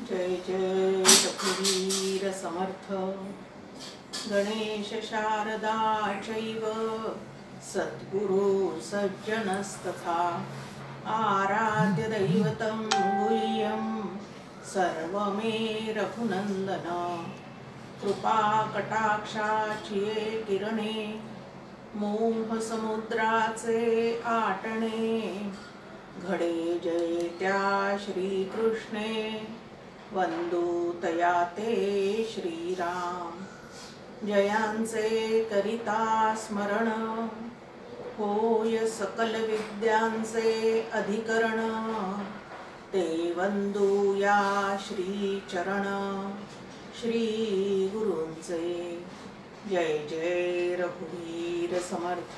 जय जय रघुवीर समर्थ गणेश शारदा चैव सद्गुरु सज्जनस्तथा आराध्य दैवतं गुह्यं सर्वमे रघुनंदन कृपा कटाक्षाची किरणे मोह समुद्राचे आटणे घडे जय त्या श्रीकृष्णे वंदू तया ते श्रीराम जयांचे करिता स्मरण होय सकल विद्यांचे अधिकरण ते वंदू या श्री चरण श्री गुरूंचे जय जय रघुवीर समर्थ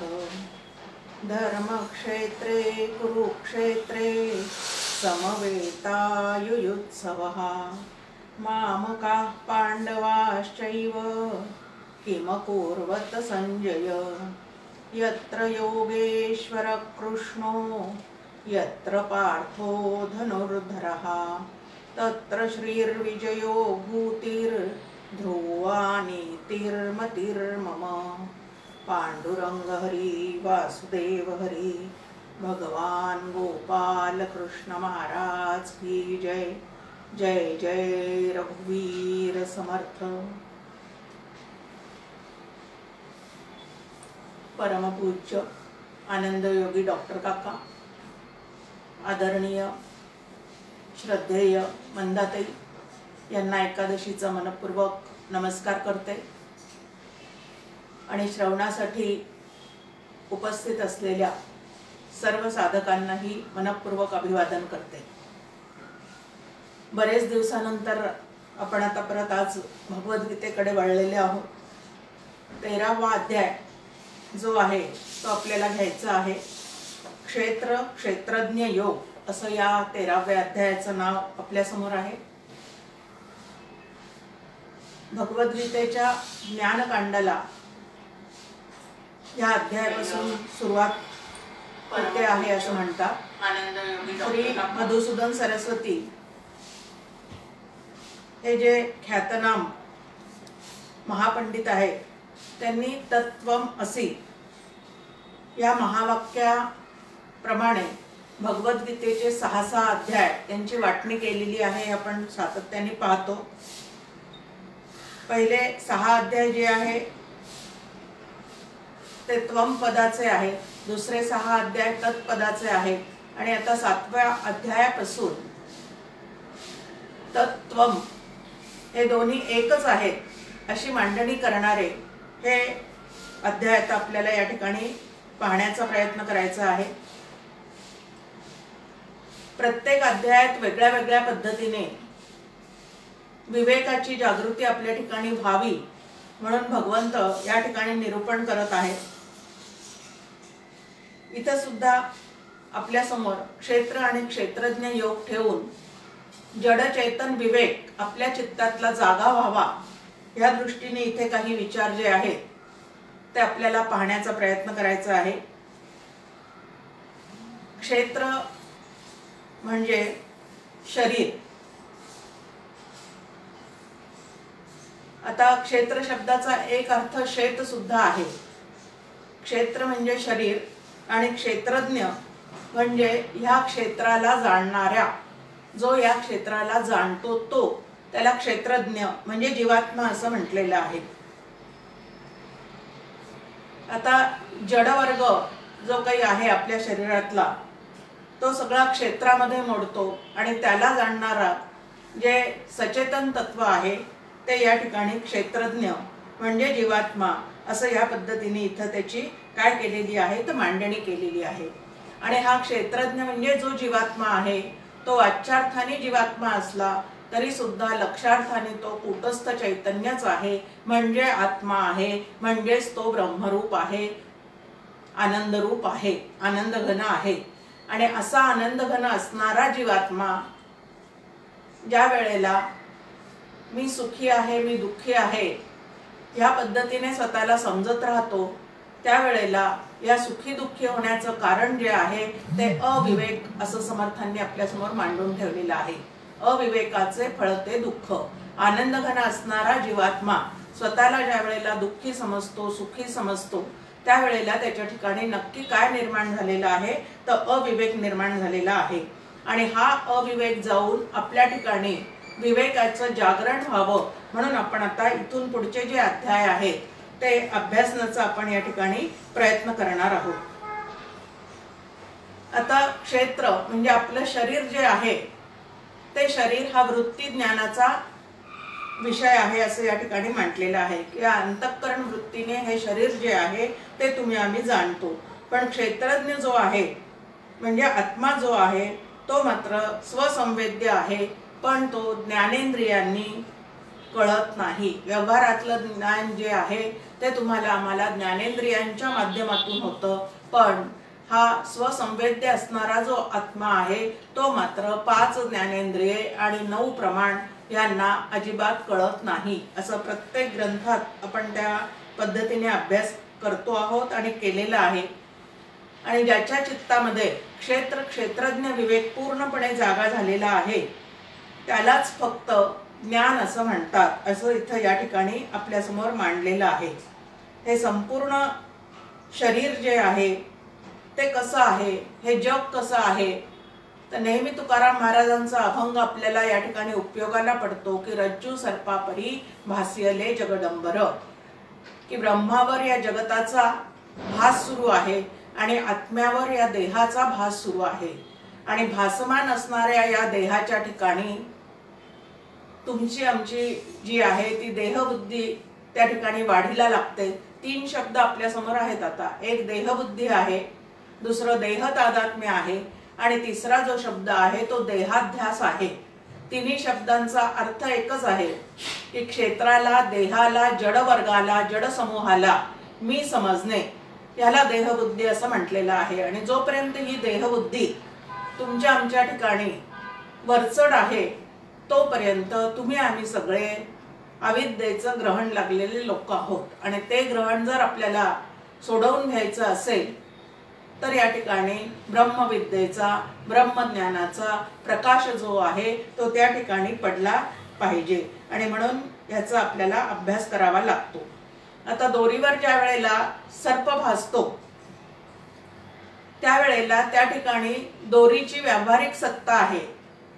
धर्मक्षेत्रे कुरुक्षेत्रे समवेतायुयुत्सवः मामकाः पाण्डवाश्चैव किमकुर्वत संजय यत्र योगेश्वर कृष्णो यत्र पार्थो धनुर्धरः तत्र श्रीर्विजयो भूतिर्ध्रुवा नीतिर्मतिर्मम पांडुरंग हरी वासुदेव हरी भगवान गोपाल कृष्ण महाराज की जय जय जय रघुवीर समर्थ। परमपूज्य आनंद योगी डॉक्टर काका, आदरणीय श्रद्धेय मंदाताई यांना एकादशीचा मनपूर्वक नमस्कार करते आणि श्रवणासाठी उपस्थित असलेल्या सर्व साधकांनाही मनपूर्वक अभिवादन करते। बरेच दिवसानंतर आपण आता परत आज भगवद्गीतेकडे वळलेले आहोत। 13वा अध्याय जो आहे तो आपल्याला घ्यायचा आहे। क्षेत्र क्षेत्रज्ञ योग असं या 13व्या अध्यायाचं नाव आपल्या समोर आहे। भगवद्गीतेच्या ज्ञानकांडाला या अध्यायापासून सुरुवात होते आहे असं म्हणतात। श्री मधुसूदन सरस्वती हे जे ख्यातनाम महापंडित आहे त्यांनी तत्वम असी या महावाक्याप्रमाणे भगवद्गीतेचे 6 अध्याय यांची वाटणी केलेली आहे। आपण सातत्याने पाहतो। पहिले 6 अध्याय जे आहे ते त्वम पदाचे आहे, दुसरे 6 अध्याय तत्पदाचे आहेत आणि आता 7व्या अध्यायापासून तत्त्वम हे दोन्ही एकच आहेत अशी मांडणी करणारे हे अध्याय आता आपल्याला या ठिकाणी पाहण्याचा प्रयत्न करायचा आहे। प्रत्येक अध्यायात वेगळ्या वेगळ्या पद्धतीने विवेकाची जागृती आपल्या ठिकाणी व्हावी म्हणून भगवंत या ठिकाणी निरूपण करत आहेत। इथं सुद्धा आपल्या समोर क्षेत्र आणि क्षेत्रज्ञ योग ठेवून जड चेतन विवेक आपल्या चित्तातला जागा व्हावा या दृष्टीने इथे काही विचार जे आहेत ते आपल्याला पाहण्याचा प्रयत्न करायचा आहे। क्षेत्र म्हणजे शरीर। आता क्षेत्र शब्दाचा एक अर्थ शेत सुद्धा आहे। क्षेत्र म्हणजे शरीर आणि क्षेत्रज्ञ म्हणजे ह्या क्षेत्राला जाणणाऱ्या, जो या क्षेत्राला जाणतो तो त्याला क्षेत्रज्ञ म्हणजे जीवात्मा असं म्हटलेलं आहे। आता जडवर्ग जो काही आहे आपल्या शरीरातला तो सगळा क्षेत्रामध्ये मोडतो आणि त्याला जाणणारा जे सचेतन तत्व आहे ते या ठिकाणी क्षेत्रज्ञ म्हणजे जीवात्मा असं या पद्धतीने इथं त्याची काय केलेली आहे तर मांडणी केलेली आहे। आणि हा क्षेत्रज्ञ म्हणजे जो जीवात्मा आहे तो वाच्यार्थाने जीवात्मा असला तरी सुद्धा लक्षार्थाने तो कूटस्थ चैतन्यच आहे म्हणजे आत्मा आहे, म्हणजेच तो ब्रह्मरूप आहे, आनंदरूप आहे, आनंदघन आहे। आणि असा आनंदघन असणारा जीवात्मा ज्या वेळेला मी सुखी आहे मी दुःखी आहे ह्या पद्धतीने स्वतःला समजत राहतो त्यावेळेला या सुखी दुःखी होण्याचं कारण जे आहे ते अविवेक असं समर्थांनी आपल्या समोर मांडून ठेवलेलं आहे। अविवेकाचे फळते दुःख. आनंदघन असणारा जीवात्मा स्वतःला ज्या वेळेला दुःखी समजतो, सुखी समजतो, त्यावेळेला त्याच्या ठिकाणी नक्की काय निर्माण झालेला आहे, तर अविवेक निर्माण झालेला आहे. आणि हा अविवेक जाऊन आपल्या ठिकाणी विवेकाचं जागरण व्हावं म्हणून आपण आता इथून पुढचे जे अध्याय आहेत ते अभ्यासनाचा आपण या ठिकाणी प्रयत्न करणार आहोत. आता क्षेत्र म्हणजे आपलं शरीर जे आहे ते शरीर हा वृत्ती ज्ञानाचा विषय आहे असं या ठिकाणी म्हटलेलं आहे की अंतःकरण वृत्तीने हे शरीर जे आहे ते आम्ही जाणतो. पण क्षेत्रज्ञ जो आहे म्हणजे आत्मा जो आहे तो मात्र स्वसंवेद्य आहे, पण तो ज्ञानेंद्रियांनी कळत नाही. व्यवहारातलं ज्ञान जे आहे ते आम्हाला ज्ञानेंद्रियांच्या माध्यमातून होतं, पण हा स्वसंवेद्य असणारा जो आत्मा आहे तो मात्र 5 ज्ञानेंद्रिये आणि 9 प्रमाण यांना अजिबात कळत नाही. असं प्रत्येक ग्रंथात आपण त्या पद्धतीने अभ्यास करतो आहोत आणि केलेला आहे. आणि ज्याच्या चित्तामध्ये क्षेत्रज्ञ विवेक पूर्णपणे जागा झालेला आहे त्यालाच फक्त ज्ञान असं म्हणतात, असं इथं या ठिकाणी आपल्यासमोर मांडलेलं आहे. हे संपूर्ण शरीर जे आहे ते कसं आहे, हे जग कसं आहे, तर नेहमी तुकाराम महाराजांचा अभंग आपल्याला या ठिकाणी उपयोगाला पडतो की रज्जू सर्पापरी भासियले जगदंबर, की ब्रह्मावर या जगताचा भास सुरू आहे आणि आत्म्यावर या देहाचा भास सुरू आहे. आणि भासमान असणाऱ्या या देहाच्या ठिकाणी तुमची आमची जी आहे ती देहबुद्धी त्या ठिकाणी वाढीला लागते. 3 शब्द आपल्या समोर आहेत आता. एक देहबुद्धी आहे, दुसरं देह तादात्म्य आहे आणि तिसरा जो शब्द आहे तो देहाध्यास आहे. तिन्ही शब्दांचा अर्थ एकच आहे की क्षेत्राला, देहाला, जड वर्गाला, जड समूहाला मी समजणे, याला देहबुद्धी असं म्हटलेलं आहे. आणि जोपर्यंत ही देहबुद्धी तुमच्या आमच्या ठिकाणी वरचढ आहे तोपर्यंत आम्ही सगळे अविद्येचं ग्रहण लागलेले लोक आहोत. आणि ते ग्रहण जर आपल्याला सोडवून घ्यायचं असेल तर या ठिकाणी ब्रह्मविद्येचा, ब्रह्मज्ञानाचा प्रकाश जो आहे तो त्या ठिकाणी पडला पाहिजे. आणि म्हणून याचा आपल्याला अभ्यास करावा लागतो. आता दोरीवर ज्या वेळेला सर्प भासतो त्यावेळेला त्या ठिकाणी दोरीची व्यावहारिक सत्ता आहे.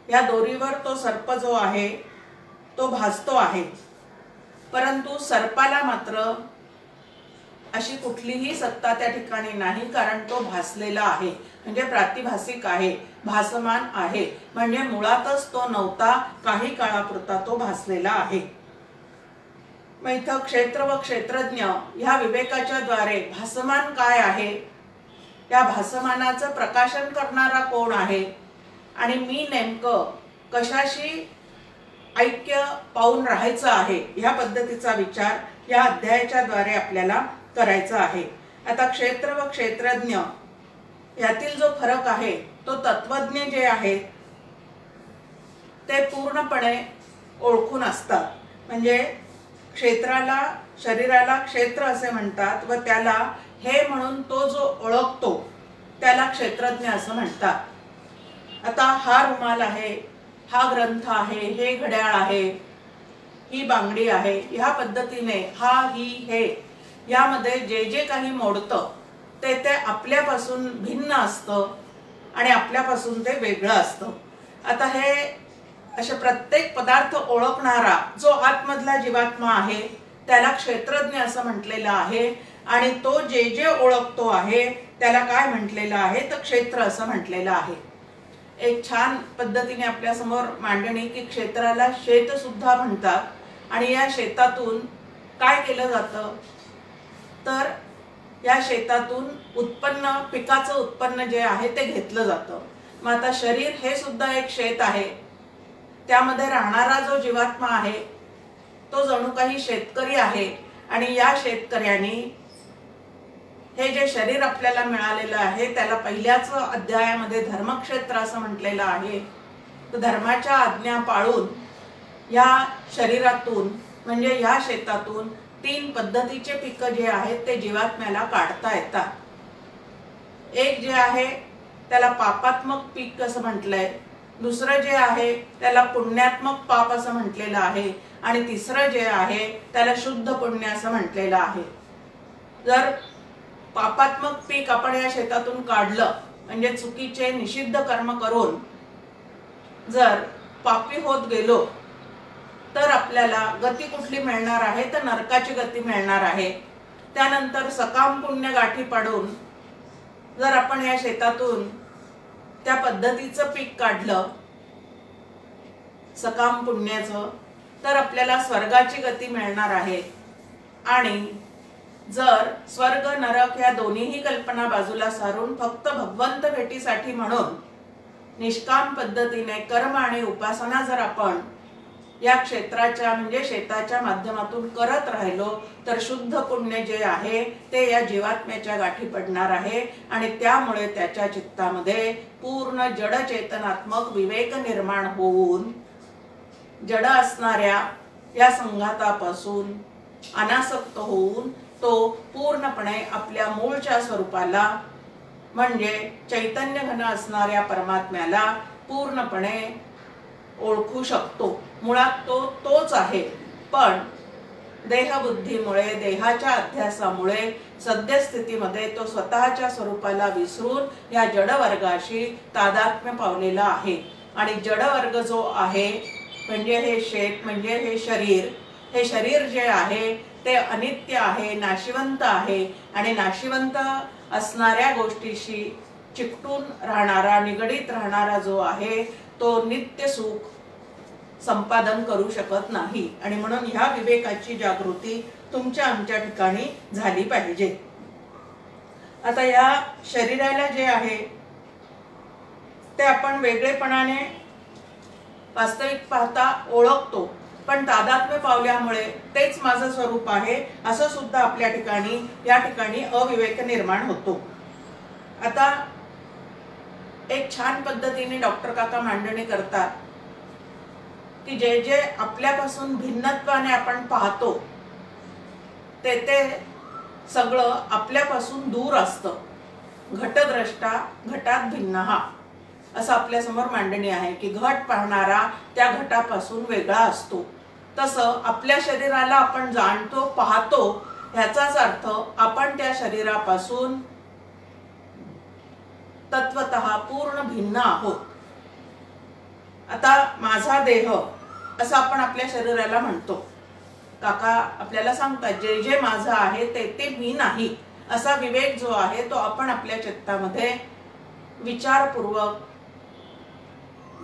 या दोरीवर तो सर्प जो आहे तो भासतो आहे, परंतु सर्पाला मात्र अशी कुठलीही सत्ता त्या ठिकाणी नाही, कारण तो भासलेला आहे म्हणजे प्रातिभासिक आहे, भासमान आहे. म्हणजे मुळातच तो नव्हता, काही काळापुरता तो भासलेला आहे. मग इथं क्षेत्र व क्षेत्रज्ञ ह्या विवेकाच्या द्वारे भासमान काय आहे, त्या भासमानाचं प्रकाशन करणारा कोण आहे आणि मी नेमकं कशाशी ऐक्य पाहून राहायचं आहे, ह्या पद्धतीचा विचार या अध्यायाच्या द्वारे आपल्याला करायचा आहे. आता क्षेत्र व क्षेत्रज्ञ यातील जो फरक आहे तो तत्वज्ञ जे आहेत ते पूर्णपणे ओळखून असतात. म्हणजे क्षेत्राला, शरीराला क्षेत्र असे म्हणतात व त्याला हे म्हणून तो जो ओळखतो त्याला क्षेत्रज्ञ असं म्हणतात. आता हा रुमाल आहे, हा ग्रंथ आहे, हे घड्याळ आहे, ही बांगडी आहे, ह्या पद्धतीने हा, ही, हे यामध्ये जे जे काही मोडतं ते आपल्यापासून भिन्न असतं आणि आपल्यापासून ते वेगळं असतं. आता हे असे प्रत्येक पदार्थ ओळखणारा जो आतमधला जीवात्मा आहे त्याला क्षेत्रज्ञ असं म्हटलेलं आहे. आणि तो जे जे ओळखतो आहे त्याला काय म्हटलेलं आहे तर क्षेत्र असं म्हटलेलं आहे. एक छान पद्धतीने आपल्या समोर मांडणी की क्षेत्राला शेत सुद्धा म्हणतात. आणि या शेतातून काय केलं जातं तर या शेतातून उत्पन्न, पिकाचं उत्पन्न जे आहे ते घेतलं जातं. मग आता शरीर हे सुद्धा एक शेत आहे. त्यामध्ये राहणारा जो जीवात्मा आहे तो जणू काही शेतकरी आहे. आणि या शेतकऱ्यांनी हे जे शरीर आपल्याला मिळालेलं आहे त्याला पहिल्याच अध्यायामध्ये धर्मक्षेत्र असं म्हटलेलं आहे. तर धर्माच्या आज्ञा पाळून या शरीरातून म्हणजे या शेतातून 3 पद्धतीचे पिकं जे आहेत ते जीवात्म्याला काढता येतात. एक जे आहे त्याला पापात्मक पीक असं म्हटलंय, दुसरं जे आहे त्याला पुण्यात्मक पाप असं म्हटलेलं आहे आणि तिसरं जे आहे त्याला शुद्ध पुण्य असं म्हटलेलं आहे. जर पापात्मक पीक आपण या शेतातून काढलं म्हणजे चुकीचे निषिद्ध कर्म करून जर पापी होत गेलो तर आपल्याला गती कुठली मिळणार आहे तर नरकाची गती मिळणार आहे. त्यानंतर सकाम पुण्य गाठी पाडून जर आपण या शेतातून त्या पद्धतीचं पीक काढलं सकाम पुण्याचं तर आपल्याला स्वर्गाची गती मिळणार आहे. आणि जर स्वर्ग नरक या दोन्हीही कल्पना बाजूला सारून फक्त भगवंत भेटीसाठी म्हणून निष्काम पद्धतीने कर्म आणि उपासना जर आपण या क्षेत्राच्या म्हणजे शेताच्या माध्यमातून करत राहिलो तर शुद्ध पुण्य जे आहे ते या जीवात्म्याच्या गाठी पडणार आहे आणि त्यामुळे त्याच्या चित्तामध्ये पूर्ण जड चेतनात्मक विवेक निर्माण होऊन जड असणाऱ्या या संघातापासून अनासक्त होऊन तो पूर्णपणे आपल्या मूळच्या स्वरूपाला म्हणजे चैतन्य घन असणाऱ्या परमात्म्याला पूर्णपणे ओळखू शकतो. मुळात तो तोच आहे, पण देहबुद्धीमुळे देहाच्या अध्यासामुळे सद्यस्थितीमध्ये तो स्वतःच्या स्वरूपाला विसरून या जडवर्गाशी तादात्म्य पावलेला आहे. आणि जडवर्ग जो आहे म्हणजे हे शेत म्हणजे हे शरीर जे आहे ते अनित्य आहे, नाशिवंत आहे आणि नाशिवंत असणाऱ्या गोष्टीशी चिकटून राहणारा निगडीत राहणारा जो आहे तो नित्य सुख संपादन करू शकत नाही. आणि म्हणून ह्या विवेकाची जागृती तुमच्या आमच्या ठिकाणी झाली पाहिजे. आता या शरीराला जे आहे ते आपण वेगळेपणाने वास्तविक पाहता ओळखतो, पण तादात्म्य पावल्यामुळे तेच माझं स्वरूप आहे असं सुद्धा आपल्या ठिकाणी या ठिकाणी अविवेक निर्माण होतो. आता एक छान पद्धतीने डॉक्टर काका मांडणी करतात की जे जे आपल्यापासून भिन्नत्वाने आपण पाहतो ते सगळं आपल्यापासून दूर असतं. घटद्रष्टा घटात भिन्नहा असं आपल्या समोर मांडणी आहे की घट पाहणारा त्या घटापासून वेगळा असतो. तसं आपल्या शरीराला आपण जाणतो पाहतो ह्याचाच अर्थ आपण त्या शरीरापासून तत्वतः पूर्ण भिन्न आहोत. आता माझा देह असं आपण आपल्या शरीराला म्हणतो. काका आपल्याला सांगतात जे जे माझं आहे ते मी नाही असा विवेक जो आहे तो आपण आपल्या चित्तामध्ये विचारपूर्वक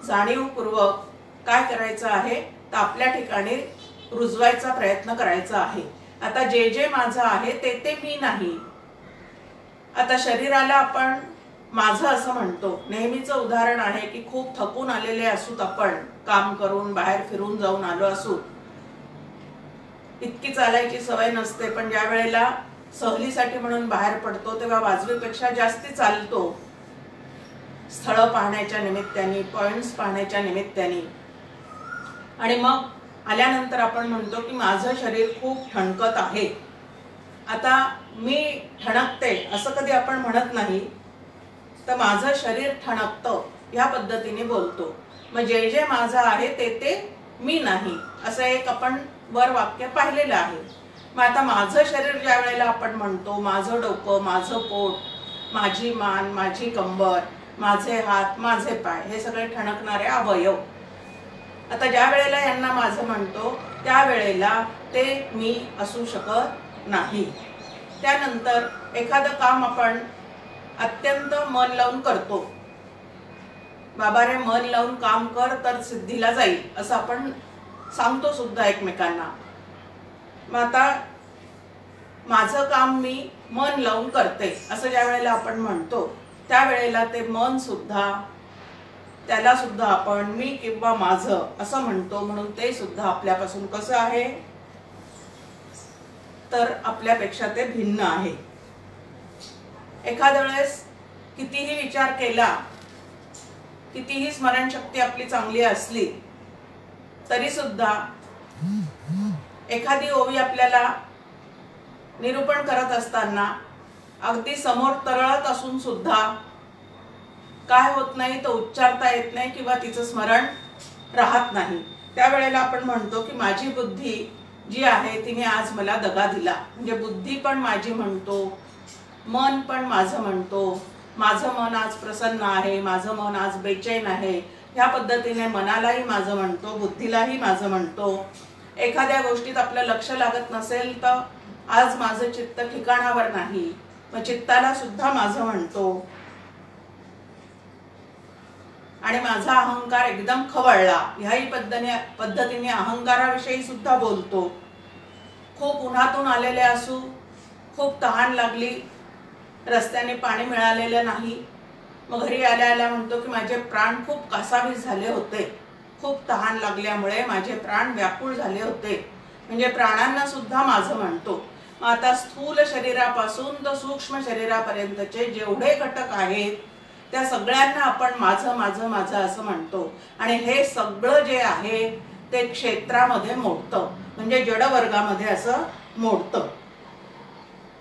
जाणीवपूर्वक काय करायचं आहे तर आपल्या ठिकाणी रुजवायचा प्रयत्न करायचा आहे. आता जे जे माझं आहे ते मी नाही. आता शरीराला आपण माझं असं म्हणतो. नेहमीचं उदाहरण आहे की खूप थकून आलेले असूत आपण काम करून बाहेर फिरून जाऊन आलो असू, इतकी चालायची सवय नसते, पण ज्या वेळेला सहलीसाठी म्हणून बाहेर पडतो तेव्हा वाजवीपेक्षा जास्ती चालतो स्थळ पाहण्याच्या निमित्ताने, पॉइंट्स पाहण्याच्या निमित्ताने. आणि मग आल्यानंतर आपण म्हणतो की माझं शरीर खूप ठणकत आहे. आता मी ठणकते असं कधी आपण म्हणत नाही, तर माझं शरीर ठणकतं ह्या पद्धतीने बोलतो. मग जे जे माझं आहे ते मी नाही असं एक आपण वर वाक्य पाहिलेलं आहे. मग आता माझं शरीर ज्या वेळेला आपण म्हणतो, माझं डोकं, माझं पोट, माझी मान, माझी कंबर, माझे हात, माझे पाय हे सगळे ठणकणारे अवयव. आता ज्या वेळेला यांना माझं म्हणतो त्यावेळेला ते मी असू शकत नाही. त्यानंतर एखादं काम आपण अत्यंत मन लावून करतो. बाबा रे मन लावून काम कर तर सिद्धीला जाईल असं आपण सांगतो सुद्धा एकमेकांना. मग आता माझं काम मी मन लावून करते असं ज्या वेळेला आपण म्हणतो त्यावेळेला ते मन सुद्धा त्याला सुद्धा आपण मी किंवा माझं असं म्हणतो. म्हणून ते सुद्धा आपल्यापासून कसं आहे तर आपल्यापेक्षा ते भिन्न आहे. एखाद्या वेळेस कितीही विचार केला, कितीही स्मरणशक्ती आपली चांगली असली तरी सुद्धा एखादी ओवी आपल्याला निरूपण करत असताना अगदी समोर तरळत असून सुद्धा काय होत नाही तर उच्चारता येत नाही किंवा तिचं स्मरण राहत नाही, त्यावेळेला आपण म्हणतो की माझी बुद्धी जी आहे तिने आज मला दगा दिला. म्हणजे बुद्धी पण माझी म्हणतो, मन पण माझं म्हणतो, माझं मन आज प्रसन्न आहे, माझं मन आज बेचैन आहे, ह्या पद्धतीने मनालाही माझं म्हणतो, बुद्धीलाही माझं म्हणतो. एखाद्या गोष्टीत आपलं लक्ष लागत नसेल तर आज माझं चित्त ठिकाणावर नाही, मग चित्ताला सुद्धा माझं म्हणतो. आणि माझा अहंकार एकदम खवळला, ह्याही पद्धतीने अहंकाराविषयी सुद्धा बोलतो. खूप उन्हातून आलेले असू, खूप तहान लागली, रस्त्याने पाणी मिळालेलं नाही, मग घरी आल्या आल्या म्हणतो की माझे प्राण खूप कासावीस झाले होते, खूप तहान लागल्यामुळे माझे प्राण व्याकुळ झाले होते. म्हणजे प्राणांना सुद्धा माझं म्हणतो. मग आता स्थूल शरीरापासून तर सूक्ष्म शरीरापर्यंतचे जेवढे घटक आहेत त्या सगळ्यांना आपण माझं माझं माझं असं म्हणतो. आणि हे सगळं जे आहे ते क्षेत्रामध्ये मोडतं, म्हणजे जडवर्गामध्ये असं मोडतं.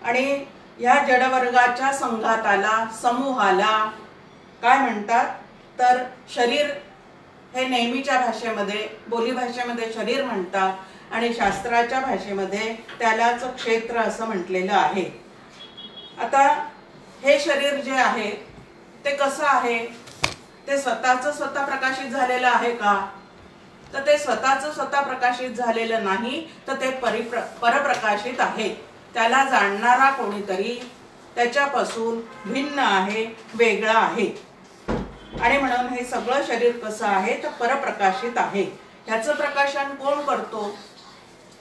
आणि या जडवर्गाच्या संघाताला, समूहाला काय म्हणतात तर शरीर हे नेहमीच्या भाषेमध्ये, बोलीभाषेमध्ये शरीर म्हणतात, आणि शास्त्राच्या भाषेमध्ये त्यालाच क्षेत्र असं म्हटलेलं आहे. आता हे शरीर जे आहे ते कसं आहे, ते स्वतःच स्वतः प्रकाशित झालेलं आहे का, तर ते स्वतःच स्वतः प्रकाशित झालेलं नाही, तर ते परप्रकाशित आहे. त्याला जाणणारा कोणीतरी त्याच्यापासून भिन्न आहे, वेगळा आहे. आणि म्हणून हे सगळं शरीर कसं आहे तर परप्रकाशित आहे. ह्याचं प्रकाशन कोण करतो,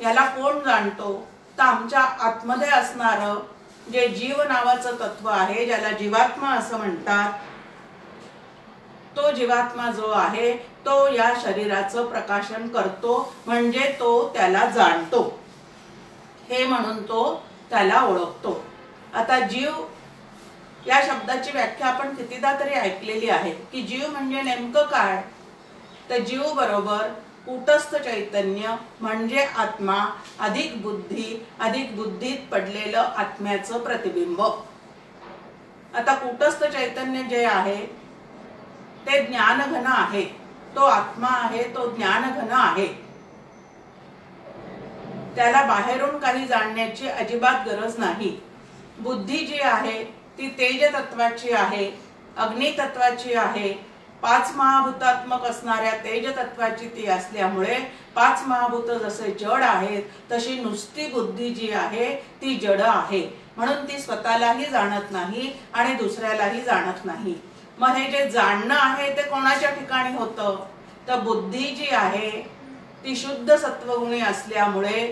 याला कोण जाणतो, तर आमच्या आतमध्ये असणारं जे जीव नावाचं तत्व आहे, ज्याला जीवात्मा असं म्हणतात, तो जीवात्मा जो आहे तो या शरीराचं प्रकाशन करतो, म्हणजे तो त्याला जाणतो, हे म्हणून तो त्याला ओळखतो. आता जीव या शब्दाची व्याख्या आपण कितीदा तरी ऐकलेली आहे की जीव म्हणजे नेमकं काय, तर जीव बरोबर कूटस्थ चैतन्य म्हणजे आत्मा अधिक बुद्धी, अधिक बुद्धीत पडलेलं आत्म्याचं प्रतिबिंब. आता कूटस्थ चैतन्य जे आहे ते ज्ञानघन आहे, तो आत्मा आहे, तो ज्ञानघन आहे. त्याला बाहेरून काही जाणण्याची अजिबात गरज नाही. बुद्धी जी आहे ती तेज तत्वाची आहे, अग्नी तत्वाची आहे. 5 महाभूतात्मक असणाऱ्या तेज तत्वाची ती असल्यामुळे 5 महाभूत जसे जड आहेत तशी नुसती बुद्धी जी आहे ती जड आहे. म्हणून ती स्वतःलाही जाणत नाही आणि दुसऱ्यालाही जाणत नाही. मग हे जे जाणणं आहे ते कोणाच्या ठिकाणी होतं, तर बुद्धी जी आहे ती शुद्ध सत्वगुणी असल्यामुळे,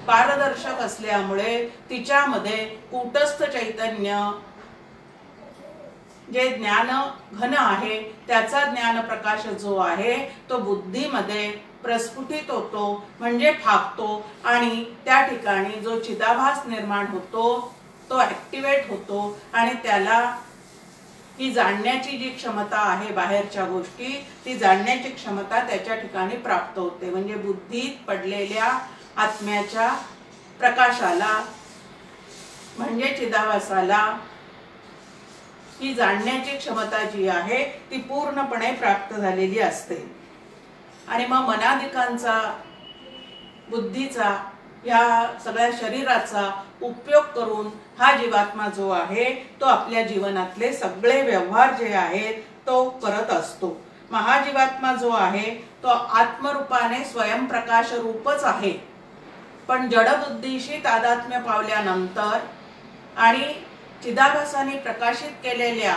पारदर्शक असल्यामुळे तिच्यामध्ये कूटस्थ चैतन्य जे ज्ञान घन आहे त्याचा ज्ञान प्रकाश जो आहे तो बुद्धीमध्ये प्रस्फुटित होतो, म्हणजे फाकतो. आणि त्या ठिकाणी जो चिदाभास निर्माण होतो तो ऍक्टिव्हेट होतो आणि त्याला ही जाणण्याची जी क्षमता आहे बाहेरच्या गोष्टी, ती जाणण्याची क्षमता त्याच्या ठिकाणी प्राप्त होते. म्हणजे बुद्धीत पडलेल्या आत्म्याच्या प्रकाशाला म्हणजे चिदाभासाला ही जाणण्याची क्षमता जी आहे ती पूर्णपणे प्राप्त झालेली असते. आणि मग मनादिकांचा, बुद्धीचा, या सगळ्या शरीराचा उपयोग करून हा जीवात्मा जो आहे तो आपल्या जीवनातले सगळे व्यवहार जे आहेत तो करत असतो. महाजीवात्मा जो आहे तो आत्मरूपाने स्वयंप्रकाश रूपच आहे, पण जडबुद्धीशी तादात्म्य पावल्यानंतर आणि चिदाभासाने प्रकाशित केलेल्या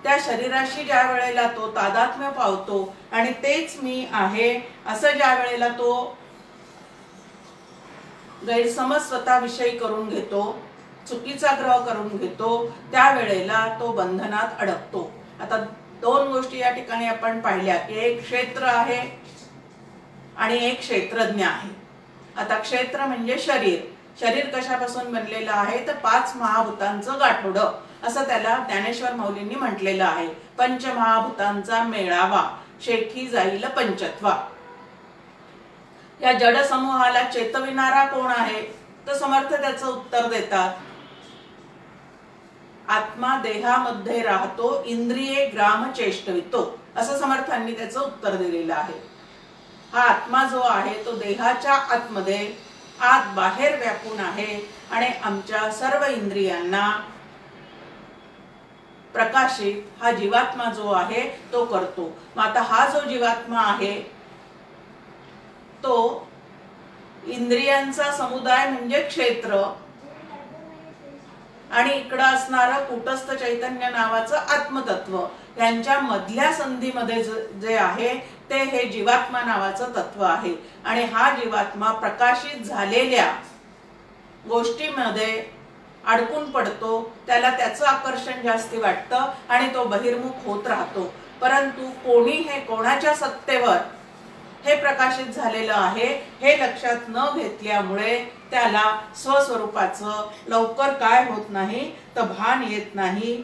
त्या शरीराशी ज्या वेळेला तो तादात्म्य पावतो आणि तेच मी आहे असं ज्या वेळेला तो गैरसमज स्वतःविषयी करून घेतो, चुकीचा ग्रह करून घेतो, त्यावेळेला तो बंधनात अडकतो. आता 2 गोष्टी या ठिकाणी आपण पाहिल्या, एक क्षेत्र आहे आणि एक क्षेत्रज्ञ आहे. आता क्षेत्र म्हणजे शरीर. शरीर कशापासून बनलेलं आहे तर 5 महाभूतांचं गाठोडं असं त्याला ज्ञानेश्वर माऊलींनी म्हटलेलं आहे. पंचमहाभूतांचा मेळावा, शेठी जाईल पंचत्वा. या जड समूहाला चेतविणारा कोण आहे तर समर्थ त्याचं उत्तर देतात आत्मा देहामध्ये राहतो, इंद्रिये ग्राम चेष्टवितो, असं समर्थांनी त्याचं उत्तर दिलेलं आहे. हा आत्मा जो आहे तो देहाच्या आतमध्ये आत बाहेर व्यापून आहे आणि आमच्या सर्व इंद्रियांना प्रकाशित हा जीवात्मा जो आहे तो करतो. मग आता हा जो जीवात्मा आहे तो इंद्रियांचा समुदाय म्हणजे क्षेत्र आणि इकडं असणारं कूटस्थ चैतन्य नावाचं आत्मतत्व यांच्या मधल्या संधीमध्ये जे आहे ते हे जीवात्मा नावाचं तत्व आहे. आणि हा जीवात्मा प्रकाशित झालेल्या गोष्टीमध्ये अडकून पडतो, त्याला त्याचं आकर्षण जास्ती वाटतं आणि तो बहिर्मुख होत राहतो. परंतु कोणी हे कोणाच्या सत्तेवर हे प्रकाशित झालेलं आहे हे लक्षात न घेतल्यामुळे त्याला स्वस्वरूपाचं लवकर काय होत नाही तर भान येत नाही,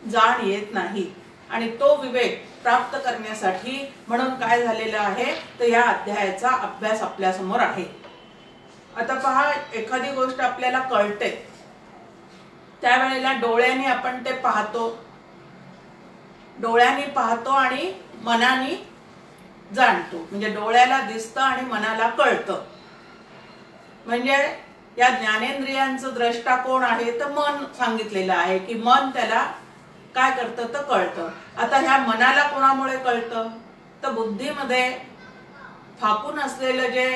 जाण येत नाही. आणि तो विवेक प्राप्त करण्यासाठी म्हणून काय झालेलं आहे तर या अध्यायाचा अभ्यास आपल्या समोर आहे. आता पहा, एखादी गोष्ट आपल्याला कळते त्यावेळेला डोळ्याने आपण ते पाहतो, डोळ्याने पाहतो आणि मनाने जाणतो. म्हणजे डोळ्याला दिसतं आणि मनाला कळतं. म्हणजे या ज्ञानेंद्रियांचं द्रष्टा कोण आहे तर मन सांगितलेलं आहे की मन त्याला काय करतं तर कळतं. आता ह्या मनाला कोणामुळे कळतं तर बुद्धीमध्ये फाकून असलेलं जे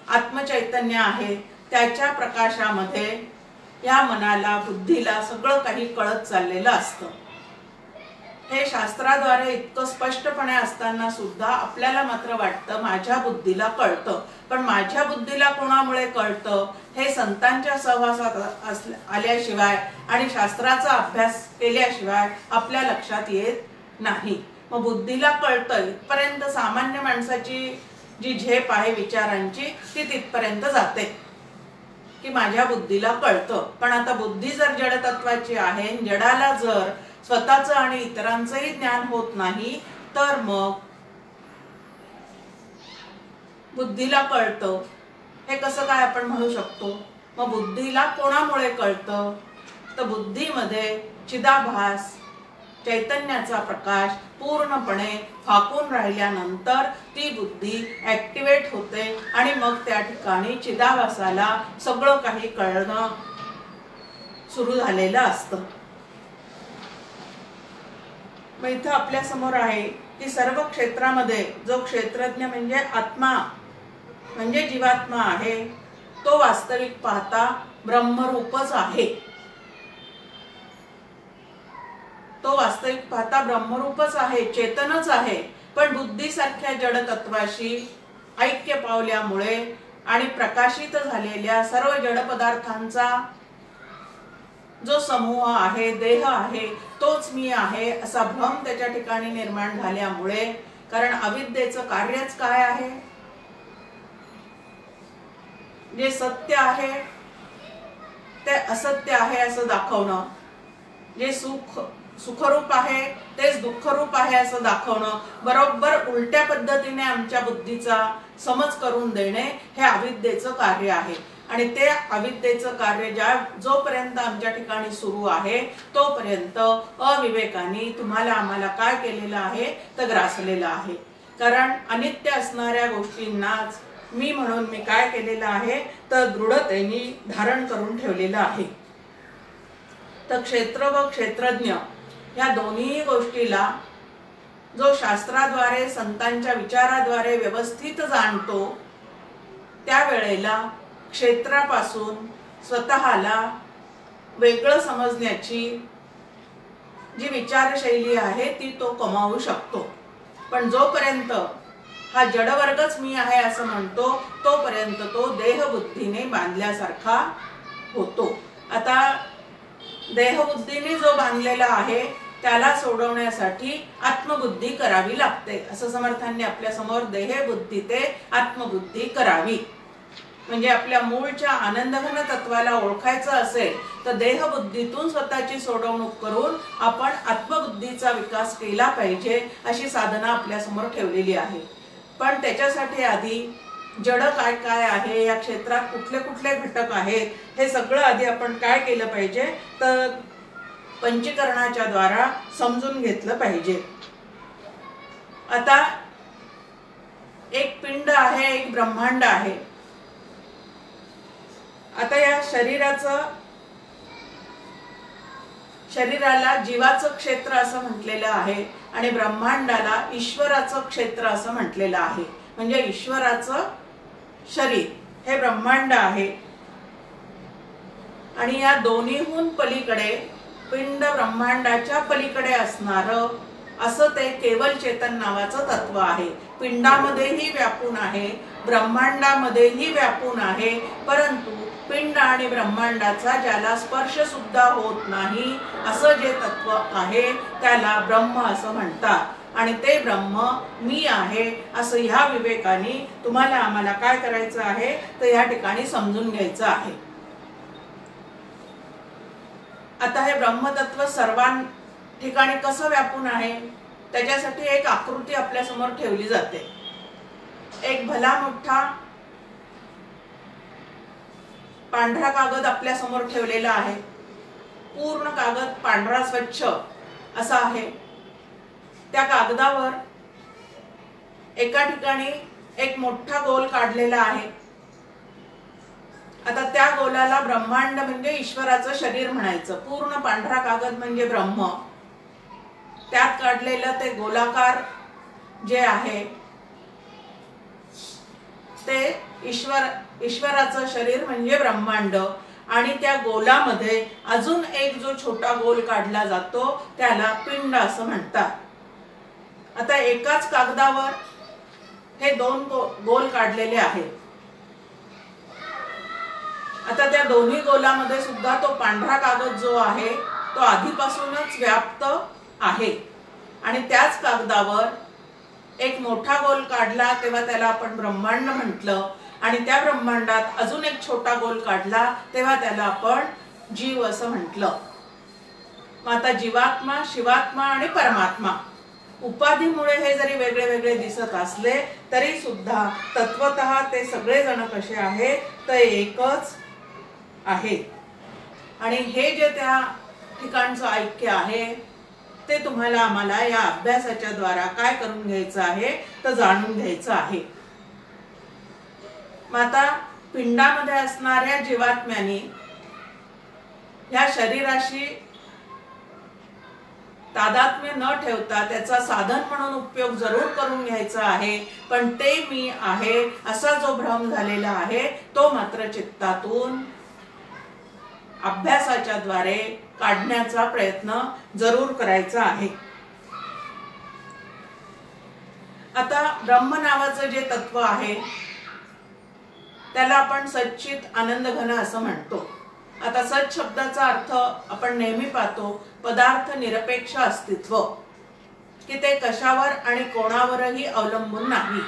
आत्मचैतन्य आहे त्याच्या प्रकाशामध्ये या मनाला बुद्धीला सगळं काही कळत चाललेलं असतं. हे शास्त्राद्वारे इतकं स्पष्टपणे असताना सुद्धा आपल्याला मात्र वाटतं माझ्या बुद्धीला कळतं. पण माझ्या बुद्धीला कोणामुळे कळतं हे संतांच्या सहवासात आल्याशिवाय आणि शास्त्राचा अभ्यास केल्याशिवाय आपल्या लक्षात येत नाही. मग बुद्धीला कळतं इथपर्यंत सामान्य माणसाची जी झेप आहे विचारांची ती तिथपर्यंत जाते की माझ्या बुद्धीला कळतं. पण आता बुद्धी जर जडतत्वाची आहे, जडाला जर स्वतःचं आणि इतरांचंही ज्ञान होत नाही तर मग बुद्धीला कळतं हे कसं काय आपण म्हणू शकतो. मग बुद्धीला कोणामुळे कळतं तर बुद्धीमध्ये चिदाभास चैतन्याचा प्रकाश पूर्णपणे फाकून राहिल्यानंतर ती बुद्धी ऍक्टिव्हेट होते आणि मग त्या ठिकाणी चिदाभासाला सगळं काही कळणं सुरू झालेलं असतं. मग इथं आपल्या समोर आहे की सर्व क्षेत्रामध्ये जो क्षेत्रज्ञ म्हणजे आत्मा म्हणजे जीवात्मा आहे तो वास्तविक पाहता ब्रह्मरूपच आहे. तो वास्तविक पाहता ब्रह्मरूपच आहे, चेतनच आहे. पण बुद्धीसारख्या जड तत्वाशी ऐक्य पावल्यामुळे आणि प्रकाशित झालेल्या सर्व जड पदार्थांचा जो समूह आहे, देह आहे, तोच मी आहे असा भ्रम त्याच्या ठिकाणी निर्माण झाल्यामुळे, कारण अविद्येचं कार्यच काय आहे, जे सत्य आहे ते असत्य आहे असं दाखवणं, जे सुखरूप आहे तेच दुःखरूप आहे असं दाखवणं, बरोबर उलट्या पद्धतीने आमच्या बुद्धीचा समज करून देणे हे अविद्येचं कार्य आहे. आणि ते अविद्येचं कार्य जोपर्यंत आमच्या ठिकाणी सुरू आहे तोपर्यंत अविवेकाने तुम्हाला आम्हाला काय केलेलं आहे तर ग्रासलेलं आहे. कारण अनित्य असणाऱ्या गोष्टींनाच मी म्हणून मी काय केलेलं आहे तर दृढतेने धारण करून ठेवलेलं आहे. तर क्षेत्र व क्षेत्रज्ञ या दोन्ही गोष्टीला जो शास्त्राद्वारे संतांच्या विचाराद्वारे व्यवस्थित जाणतो त्यावेळेला क्षेत्रापासून स्वतःला वेगळं समजण्याची जी विचारशैली आहे ती तो कमावू शकतो. पण जोपर्यंत हा जडवर्गच मी आहे असं म्हणतो तोपर्यंत तो देहबुद्धीने बांधल्यासारखा होतो. आता देहबुद्धीने जो बांधलेला आहे त्याला सोडवण्यासाठी आत्मबुद्धी करावी लागते असं समर्थांनी आपल्या समोर देहबुद्धी ते आत्मबुद्धी करावी. म्हणजे आपल्या मूळच्या आनंदघन तत्वाला ओळखायचं असेल तर देहबुद्धीतून स्वतःची सोडवणूक करून आपण आत्मबुद्धीचा विकास केला पाहिजे अशी साधना आपल्या समोर ठेवलेली आहे. पण त्याच्यासाठी आधी जड काय काय आहे, या क्षेत्रात कुठले कुठले घटक आहेत, हे सगळं आधी आपण काय केलं पाहिजे तर पंचीकरणाच्या द्वारा समजून घेतलं पाहिजे। आता एक पिंड आहे, एक ब्रह्मांड आहे। आता या शरीराला जीवाचं क्षेत्र असं म्हटलेलं आहे आणि ब्रह्मांडाला ईश्वराचं क्षेत्र असं म्हटलेलं आहे। म्हणजे ईश्वराचं शरीर हे ब्रह्मांड आहे आणि या दोन्हीहून पलीकडे पिंड ब्रह्मांडाच्या पलीकडे असणारं असं ते केवल चेतन नावाचं तत्व आहे। पिंडामध्येही व्यापून आहे, ब्रह्मांडामध्येही व्यापून आहे, परंतु पिंड आणि ब्रह्मांडाचा ज्याला स्पर्श सुद्धा होत नाही असं जे तत्व आहे त्याला ब्रह्म असं म्हणतात आणि ते ब्रह्म मी आहे असं ह्या विवेकाने तुम्हाला आम्हाला काय करायचं आहे तर या ठिकाणी समजून घ्यायचं आहे। आता हे ब्रह्मतत्व सर्वां ठिकाणी कसं व्यापून आहे त्याच्यासाठी एक आकृती आपल्या समोर ठेवली जाते। एक भला मोठा पांढरा कागद आपल्या समोर ठेवलेला आहे। पूर्ण कागद पांढरा स्वच्छ असा आहे। त्या कागदावर एका ठिकाणी एक मोठा गोल काढलेला आहे। आता त्या गोलाला ब्रह्मांड म्हणजे ईश्वराचं शरीर म्हणायचं। पूर्ण पांढरा कागद म्हणजे ब्रह्म, त्यात काढलेलं ते गोलाकार जे आहे ते ईश्वराचं शरीर म्हणजे ब्रह्मांड आणि त्या गोलामध्ये अजून एक जो छोटा गोल काढला जातो त्याला पिंड असं म्हणतात। आता एकाच कागदावर हे दोन गोल काढलेले आहेत। आता त्या दोन्ही गोलामध्ये सुद्धा तो पांढरा कागद जो आहे तो आधीपासूनच व्याप्त आहे आणि त्याच कागदावर एक मोठा गोल काढला तेव्हा त्याला आपण ब्रह्मांड म्हटलं आणि त्या ब्रह्मांडात अजून एक छोटा गोल काढला तेव्हा त्याला आपण जीव असं म्हटलं। मग आता जीवात्मा, शिवात्मा आणि परमात्मा उपाधीमुळे हे जरी वेगळे वेगळे दिसत असले तरी सुद्धा तत्वतः ते सगळे जण कसे आहेत तर एकच आहेत आणि हे जे त्या ठिकाणचं ऐक्य आहे ते तुम्हाला आम्हाला या अभ्यासाच्या द्वारा काय करून घ्यायचं आहे तर जाणून घ्यायचं आहे। आता पिंडामध्ये असणाऱ्या जीवात्म्याने या शरीराशी तादात्म्य न ठेवता त्याचा साधन म्हणून उपयोग जरूर करून घ्यायचा आहे, पण ते मी आहे असा जो भ्रम झालेला आहे तो मात्र चित्तातून अभ्यासाच्या द्वारे काढण्याचा प्रयत्न जरूर करायचा आहे। आता ब्रह्म नावाचं जे तत्व आहे त्याला आपण सच्चित आनंद घन असं म्हणतो। आता सच शब्दाचा अर्थ आपण नेहमी पाहतो पदार्थ निरपेक्ष अस्तित्व, की ते कशावर आणि कोणावरही अवलंबून नाही।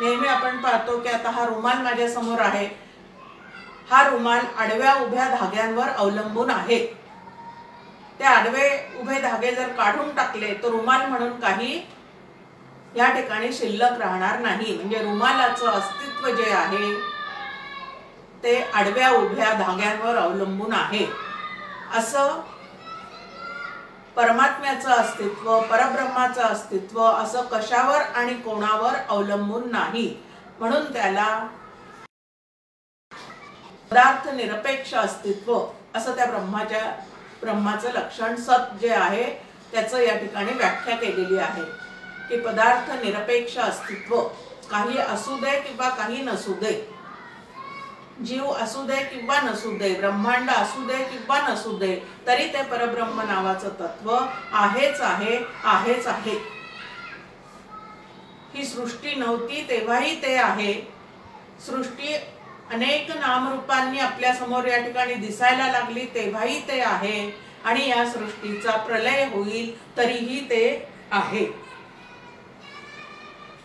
नेहमी आपण पाहतो की आता हा रुमाल माझ्या समोर आहे, हा रुमाल आडव्या उभ्या धाग्यांवर अवलंबून आहे। ते आडवे उभे धागे जर काढून टाकले तर रुमाल म्हणून काही या ठिकाणी शिल्लक राहणार नाही। म्हणजे रुमालाचं अस्तित्व जे आहे ते आडव्या उभ्या धाग्यांवर अवलंबून आहे। असं परमात्म्याचं अस्तित्व, परब्रह्माचं अस्तित्व असं कशावर आणि कोणावर अवलंबून नाही, म्हणून त्याला पदार्थ निरपेक्ष अस्तित्व असं त्या ब्रह्माचं लक्षण सत जे आहे त्याचं या ठिकाणी व्याख्या केलेली आहे की पदार्थ निरपेक्ष अस्तित्व, काही असू दे किंवा काही नसू दे, जीव असू दे किंवा नसू दे, ब्रह्मांड असू दे किंवा नसू दे, तरी ते परब्रह्म नावाचं तत्व आहेच आहे, आहेच आहे। ही सृष्टी नव्हती तेव्हाही ते आहे। सृष्टी अनेक नामरूपांनी आपल्या समोर या ठिकाणी दिसायला लागली तेव्हाही ते आहे आणि या सृष्टीचा प्रलय होईल तरीही ते आहे।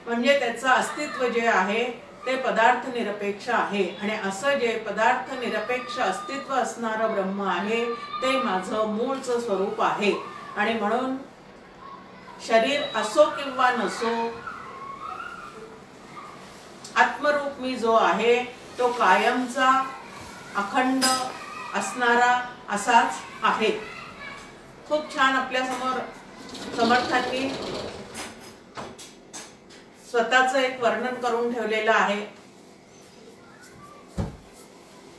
म्हणजे त्याचं अस्तित्व जे आहे ते पदार्थ निरपेक्ष आहे आणि असं जे पदार्थ निरपेक्ष अस्तित्व असणारं ब्रह्म आहे ते माझं मूळचं स्वरूप आहे। आणि म्हणून शरीर असो किंवा नसो, आत्मरूप आत्मी जो आहे तो कायमचा अखंड असणारा असाच आहे. खूप छान आपल्या समोर समर्थांनी स्वतःचं एक वर्णन करून ठेवलेलं आहे.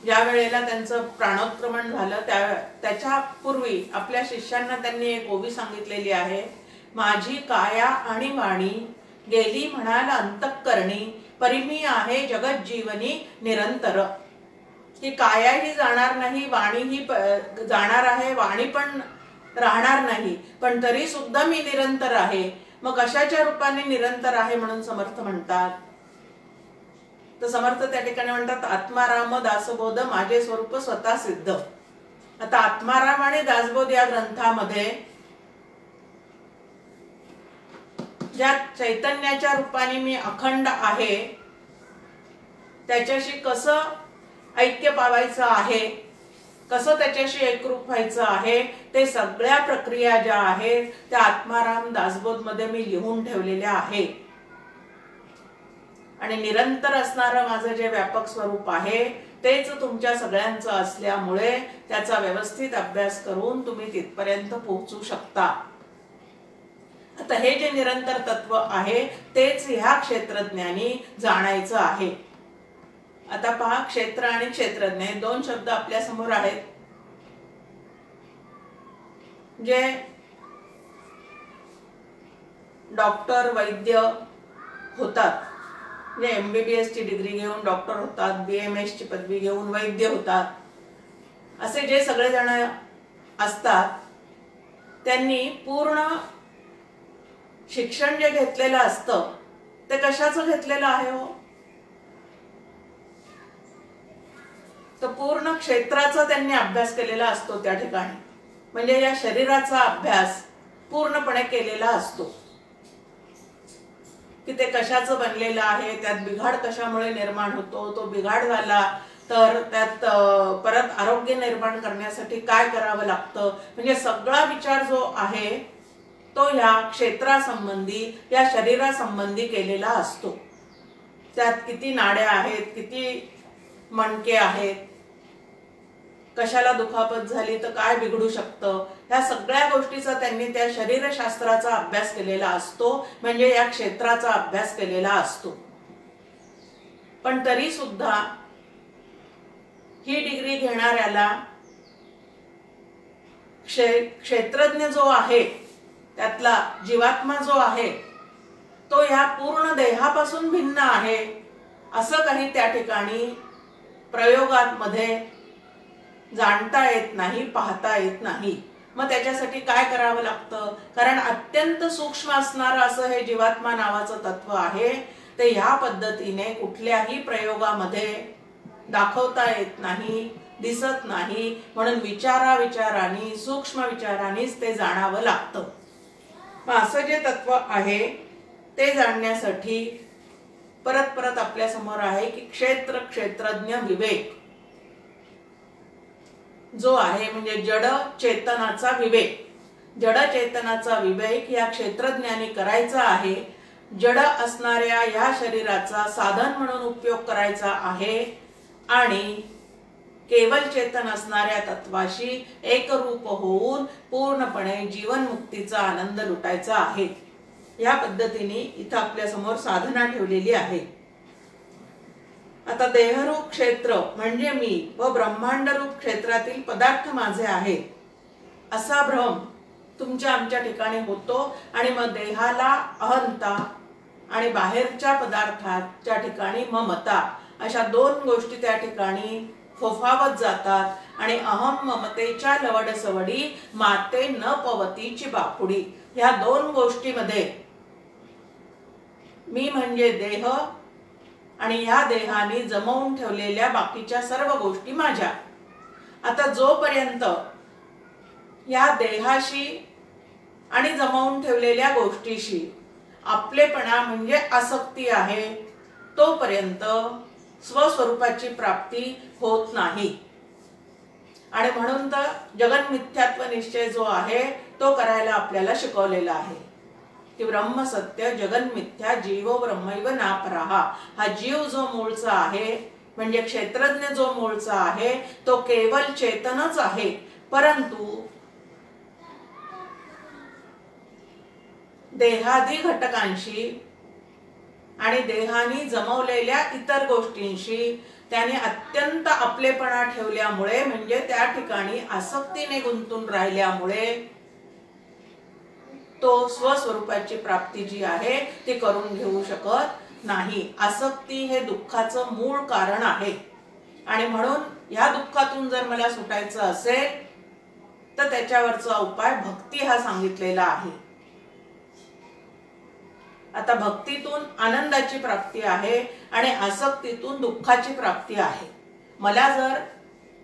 ज्या वेळेला त्यांचं प्राणोत्क्रमण झालं त्याच्या पूर्वी आपल्या शिष्यांना त्यांनी एक ओवी सांगितलेली आहे. माझी काया आणि वाणी गेली म्हणाल अंतःकरणी, परिमी आहे जगत जीवनी निरंतर. ही कायाही जाणार नाही, वाणीही जाणार आहे, वाणी पण राहणार नाही, पण तरी सुद्धा मी निरंतर आहे. मग कशाच्या रूपाने निरंतर आहे म्हणून समर्थ म्हणतात? तर समर्थ त्या ठिकाणी म्हणतात आत्माराम दासबोध माझे स्वरूप स्वतः सिद्ध. आता आत्माराम आणि दासबोध या ग्रंथामध्ये ज्या चैतन्याच्या रूपाने मी अखंड आहे त्याच्याशी कसं ऐक्य पावायचं आहे, कसं त्याच्याशी एकरूप व्हायचं आहे, ते सगळ्या प्रक्रिया ज्या आहेत त्या आत्माराम दासबोध मध्ये मी लिहून ठेवलेल्या आहे. आणि निरंतर असणारं माझं जे व्यापक स्वरूप आहे तेच तुमच्या सगळ्यांचं असल्यामुळे त्याचा व्यवस्थित अभ्यास करून तुम्ही तिथपर्यंत पोहोचू शकता. आता हे जे निरंतर तत्व आहे तेच ह्या क्षेत्रज्ञानी जाणायचं आहे. आता पहा, क्षेत्र आणि क्षेत्रज्ञ दोन शब्द आपल्या समोर आहेत. जे डॉक्टर वैद्य होतात, जे MBBS ची डिग्री घेऊन डॉक्टर होतात, BMS ची पदवी घेऊन वैद्य होतात, असे जे सगळे जण असतात त्यांनी पूर्ण शिक्षण जे घेतलेलं असतं ते कशाचं घेतलेलं आहे हो? तर पूर्ण क्षेत्राचा त्यांनी अभ्यास केलेला असतो त्या ठिकाणी. म्हणजे या शरीराचा अभ्यास पूर्णपणे केलेला असतो की ते कशाचं बनलेलं आहे, त्यात बिघाड कशामुळे निर्माण होतो, तो बिघाड झाला तर त्यात परत आरोग्य निर्माण करण्यासाठी काय करावं लागतं. म्हणजे सगळा विचार जो आहे तो या क्षेत्रासंबंधी, या शरीरासंबंधी केलेला असतो. त्यात किती नाड्या आहेत, किती मणके आहेत, कशाला दुखापत झाली तर काय बिघडू शकतं, ह्या सगळ्या गोष्टीचा त्यांनी त्या शरीरशास्त्राचा अभ्यास केलेला असतो. म्हणजे या क्षेत्राचा अभ्यास केलेला असतो. पण तरी सुद्धा ही डिग्री घेणाऱ्याला क्षेत्रज्ञ जो आहे, त्यातला जीवात्मा जो आहे तो ह्या पूर्ण देहापासून भिन्न आहे असं काही त्या ठिकाणी प्रयोगांमध्ये जाणता येत नाही, पाहता येत नाही. मग त्याच्यासाठी काय करावं लागतं? कारण अत्यंत सूक्ष्म असणारं असं हे जीवात्मा नावाचं तत्व आहे, ते ह्या पद्धतीने कुठल्याही प्रयोगामध्ये दाखवता येत नाही, दिसत नाही. म्हणून विचारांनी, सूक्ष्म विचारांनीच ते जाणावं लागतं. मग असं जे तत्व आहे ते जाणण्यासाठी परत परत आपल्या समोर आहे की क्षेत्र क्षेत्रज्ञ विवेक जो आहे, म्हणजे जड चेतनाचा विवेक. जड चेतनाचा विवेक या क्षेत्रज्ञानी करायचा आहे. जड असणाऱ्या या शरीराचा साधन म्हणून उपयोग करायचा आहे आणि केवल चेतन असणाऱ्या तत्वाशी एकरूप होऊन पूर्णपणे जीवनमुक्तीचा आनंद लुटायचा आहे. या पद्धतीने इथं आपल्या समोर साधना ठेवलेली आहे. आता देहरूप क्षेत्र म्हणजे मी व ब्रह्मांडरूप क्षेत्रातील पदार्थ माझे आहेत असा भ्रम तुमच्या आमच्या ठिकाणी होतो. आणि मग देहाला अहंता आणि बाहेरच्या पदार्थाच्या ठिकाणी ममता अशा दोन गोष्टी त्या ठिकाणी फोफावत जातात आणि अहम ममतेच्या लवड सवडी माते न पवतीची बापुडी. ह्या दोन गोष्टीमध्ये मी म्हणजे देह आणि ह्या देहाने जमवून ठेवलेल्या बाकीच्या सर्व गोष्टी माझ्या. आता जोपर्यंत या देहाशी आणि जमवून ठेवलेल्या गोष्टीशी आपलेपणा म्हणजे आसक्ती आहे तोपर्यंत स्वस्वरूपाची प्राप्ती होत नाही. आणि म्हणून तर जगन मिथ्यात्व निश्चय जो आहे तो करायला आपल्याला शिकवलेला आहे. की ब्रह्म सत्य जगन मिथ्या जीवो ब्रह्मैव नापराहा. हा जीव जो मूळचा आहे म्हणजे क्षेत्रज्ञ जो मूळचा आहे तो केवळ चेतनच आहे, परंतु देहादी घटकांशी आणि देहाने जमवलेल्या इतर गोष्टींशी त्याने अत्यंत आपलेपणा ठेवल्यामुळे म्हणजे त्या ठिकाणी आसक्तीने गुंतून राहिल्यामुळे तो स्वस्वरूपाची प्राप्ती जी आहे ती करून घेऊ शकत नाही. आसक्ती हे दुःखाचं मूळ कारण आहे आणि म्हणून या दुःखातून जर मला सुटायचं असेल तर त्याच्यावरचा उपाय भक्ती हा सांगितलेला आहे. आता भक्तीतून आनंदाची प्राप्ती आहे आणि आसक्तीतून दुःखाची प्राप्ती आहे. मला जर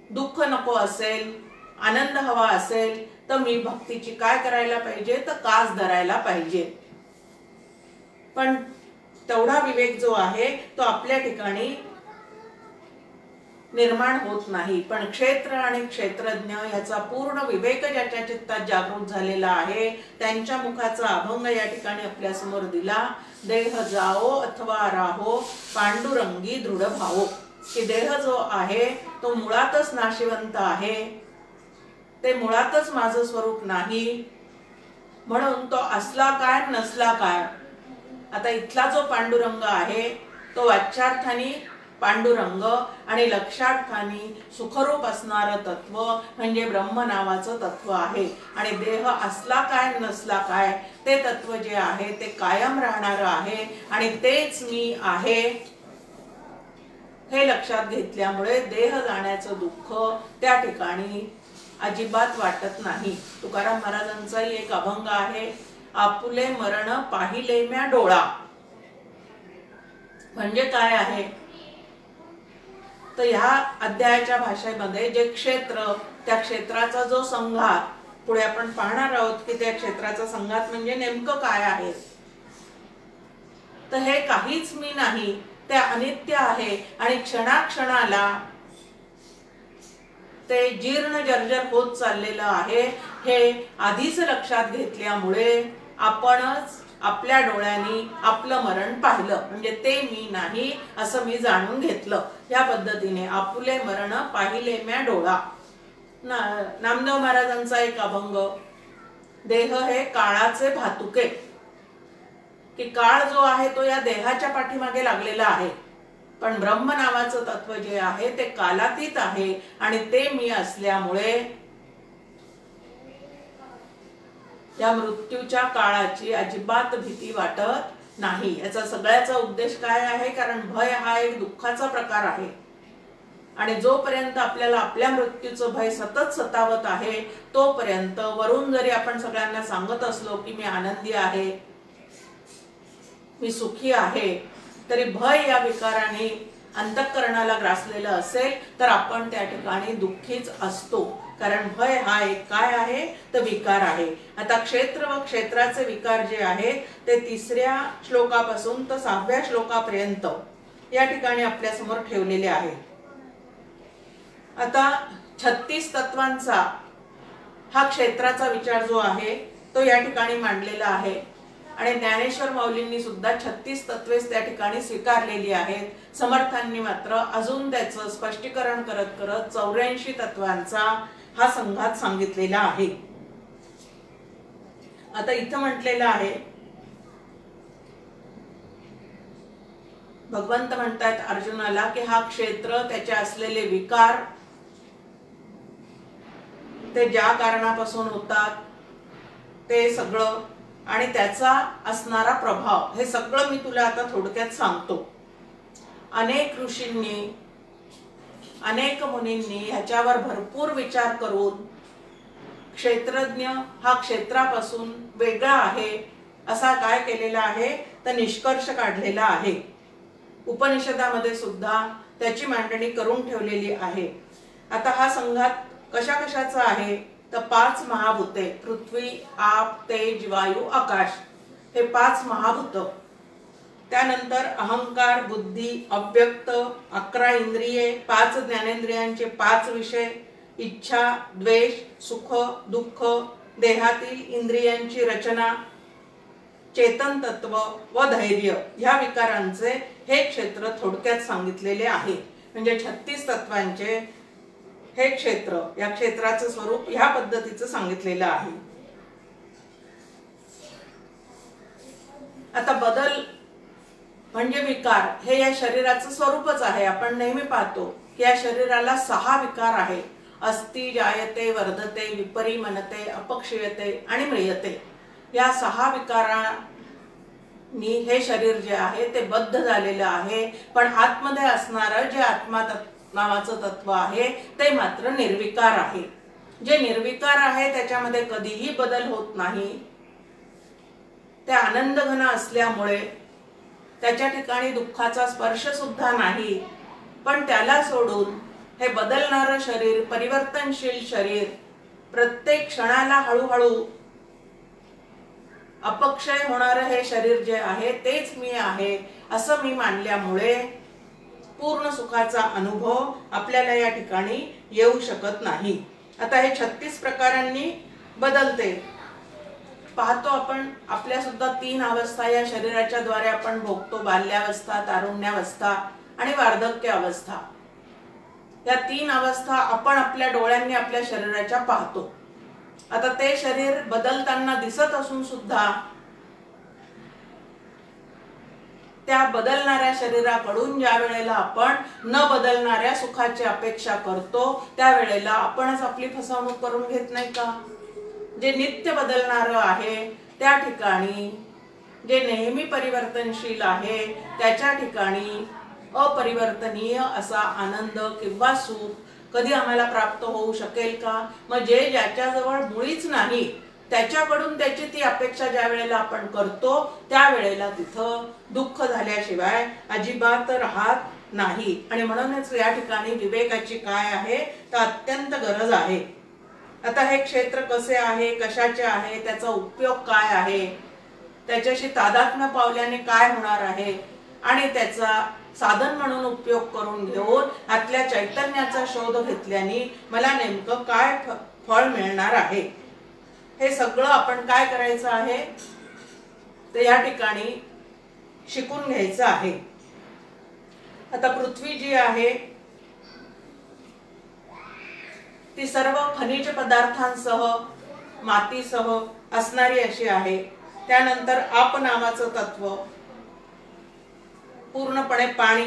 दुःख नको असेल, आनंद हवा असेल तर मी भक्तीची काय करायला पाहिजे तर कास धरायला पाहिजे. पण तेवढा विवेक जो आहे तो आपल्या ठिकाणी निर्माण होत नाही. पण क्षेत्र आणि क्षेत्रज्ञ याचा पूर्ण विवेक ज्याच्या चित्तात जागृत झालेला आहे त्यांच्या मुखाचा अभंग या ठिकाणी आपल्या समोर दिला. देह जाओ अथवा राहो पांडुरंगी दृढ भावो. की देह जो आहे तो मुळातच नाशिवंत आहे, ते मुळातच माझं स्वरूप नाही, म्हणून तो असला काय नसला काय. आता इथला जो पांडुरंग आहे तो वाच्यार्थाने पांडुरंग आणि लक्षार्थाने सुखरूप असणारं तत्व म्हणजे ब्रह्म नावाचं तत्व आहे. आणि देह असला काय नसला काय ते तत्व जे आहे ते कायम राहणारं आहे आणि तेच मी आहे हे लक्षात घेतल्यामुळे देह जाण्याचं दुःख त्या ठिकाणी अजिबात वाटत नाही. तुकाराम महाराजांचाही एक अभंग आहे, आपुले मरण पाहिले म्या डोळा. म्हणजे काय आहे तर ह्या अध्यायाच्या भाषेमध्ये जे क्षेत्र, त्या क्षेत्राचा जो संघात, पुढे आपण पाहणार आहोत की त्या क्षेत्राचा संघात म्हणजे नेमकं काय आहे. तर हे काहीच मी नाही, ते अनित्य आहे आणि क्षणाक्षणाला ते जीर्ण जर्जर होत चाललेलं आहे हे आधीच लक्षात घेतल्यामुळे आपणच आपल्या डोळ्यांनी आपलं मरण पाहिलं, म्हणजे ते मी नाही असं मी जाणून घेतलं. या पद्धतीने आपुले मरण पाहिले म्या डोळा. नामदेव महाराजांचा एक अभंग, देह हे काळाचे भातुके. की काळ जो आहे तो या देहाच्या पाठीमागे लागलेला आहे, पण ब्रह्म नावाचं तत्व जे आहे ते कालातीत आहे आणि ते मी असल्यामुळे या मृत्यूच्या काळाची अजिबात भीती वाटत नाही. याचा सगळ्याचा उद्देश काय आहे, कारण भय हा एक दुःखाचा प्रकार आहे आणि जोपर्यंत आपल्याला आपल्या मृत्यूचं भय सतत सतावत आहे तोपर्यंत वरून जरी आपण सगळ्यांना सांगत असलो की मी आनंदी आहे, मी सुखी आहे, तरी भय या विकाराने अंतःकरणाला ग्रासलेलं असेल तर आपण त्या ठिकाणी दुःखीच असतो. कारण भय हा एक काय आहे तर विकार आहे. आता क्षेत्र व क्षेत्राचे विकार जे आहेत ते 3ऱ्या श्लोकापासून तर 6व्या श्लोकापर्यंत या ठिकाणी आपल्या समोर ठेवलेले आहे. आता 36 तत्वांचा हा क्षेत्राचा विचार जो आहे तो या ठिकाणी मांडलेला आहे आणि ज्ञानेश्वर माऊलींनी सुद्धा 36 तत्वेच त्या ठिकाणी स्वीकारलेली आहेत. समर्थांनी मात्र अजून त्याचं स्पष्टीकरण करत करत 84 तत्वांचा हा संघात सांगितलेला आहे. आता इथं म्हटलेलं आहे, भगवंत म्हणतात अर्जुनाला की हा क्षेत्र, त्याचे असलेले विकार, ते ज्या कारणापासून होतात ते सगळं आणि त्याचा असणारा प्रभाव हे सगळं मी तुला आता थोडक्यात सांगतो. अनेक ऋषींनी, अनेक मुनींनी ह्याच्यावर भरपूर विचार करून क्षेत्रज्ञ हा क्षेत्रापासून वेगळा आहे असा काय केलेला आहे तर निष्कर्ष काढलेला आहे. उपनिषदामध्ये सुद्धा त्याची मांडणी करून ठेवलेली आहे. आता हा संघात कशा कशाचा आहे तर 5 महाभूते, पृथ्वी, आप, तेज, वायू, आकाश, हे 5 महाभूत. त्यानंतर अहंकार, बुद्धी, अव्यक्त, 11 इंद्रिये, 5 ज्ञानेंद्रियांचे 5 विषय, इच्छा, द्वेष, सुख, दुःख, देहातील इंद्रियांची रचना, चेतन तत्व व धैर्य ह्या विकारांचे हे क्षेत्र थोडक्यात सांगितलेले आहे। म्हणजे 36 तत्वांचे हे क्षेत्र, या क्षेत्राचं स्वरूप ह्या पद्धतीचं सांगितलेलं आहे। आता बदल म्हणजे विकार हे या शरीराचं स्वरूपच आहे। आपण नेहमी पाहतो की या शरीराला 6 विकार आहेत। अस्ति, जायते, वर्धते, विपरिमनते, अपक्षीयते आणि म्रियते। या 6 विकारांनी हे शरीर जे आहे ते बद्ध झालेलं आहे। पण आतमध्ये असणारं जे आत्मा नावाचं तत्व आहे ते मात्र निर्विकार आहे। जे निर्विकार आहे त्याच्यामध्ये कधीही बदल होत नाही। ते आनंद घन असल्यामुळे त्याच्या ठिकाणी दुःखाचा स्पर्श सुद्धा नाही। पण त्याला सोडून हे बदलणारं शरीर, परिवर्तनशील शरीर, प्रत्येक क्षणाला हळूहळू अपक्षय होणारं हे शरीर जे आहे तेच मी आहे असं मी मानल्यामुळे पूर्ण सुखाचा अनुभव आपल्याला या ठिकाणी येऊ शकत नाही। आता हे 36 प्रकारांनी बदलते। पाहतो आपण आपल्या सुद्धा 3 अवस्था या शरीराच्या द्वारे आपण भोगतो। बाल्यावस्था, तारुण्यावस्था आणि वार्धक्य अवस्था। या 3 अवस्था आपण आपल्या डोळ्यांनी आपल्या शरीराच्या पाहतो। आता ते शरीर बदलताना दिसत असून सुद्धा त्या बदलणाऱ्या शरीराकडून ज्या वेळेला आपण न बदलणाऱ्या सुखाची अपेक्षा करतो त्यावेळेला आपणच आपली फसवणूक करून घेत नाही का? जे नित्य बदलणारं आहे त्या ठिकाणी, जे नेहमी परिवर्तनशील आहे त्याच्या ठिकाणी अपरिवर्तनीय असा आनंद किंवा सुख कधी आम्हाला प्राप्त होऊ शकेल का? मग जे ज्याच्याजवळ मुळीच नाही त्याच्याकडून त्याची ती अपेक्षा ज्या वेळेला आपण करतो त्यावेळेला तिथं दुःख झाल्याशिवाय अजिबात राहत नाही। आणि म्हणूनच या ठिकाणी विवेकाची काय आहे तर अत्यंत गरज आहे। आता हे क्षेत्र कसे आहे, कशाचे आहे, त्याचा उपयोग काय आहे, त्याच्याशी तादात्म्य पावल्याने काय होणार आहे आणि त्याचा साधन म्हणून उपयोग करून घेऊन आतल्या चैतन्याचा शोध घेतल्याने मला नेमकं काय फळ मिळणार आहे, हे सगळं आपण काय करायचं आहे ते या ठिकाणी शिकून घ्यायचं आहे। आता पृथ्वी जी आहे ती सर्व खनिज पदार्थांसह, मातीसह असणारी अशी आहे। त्यानंतर आप नावाचं तत्व, पूर्णपणे पाणी,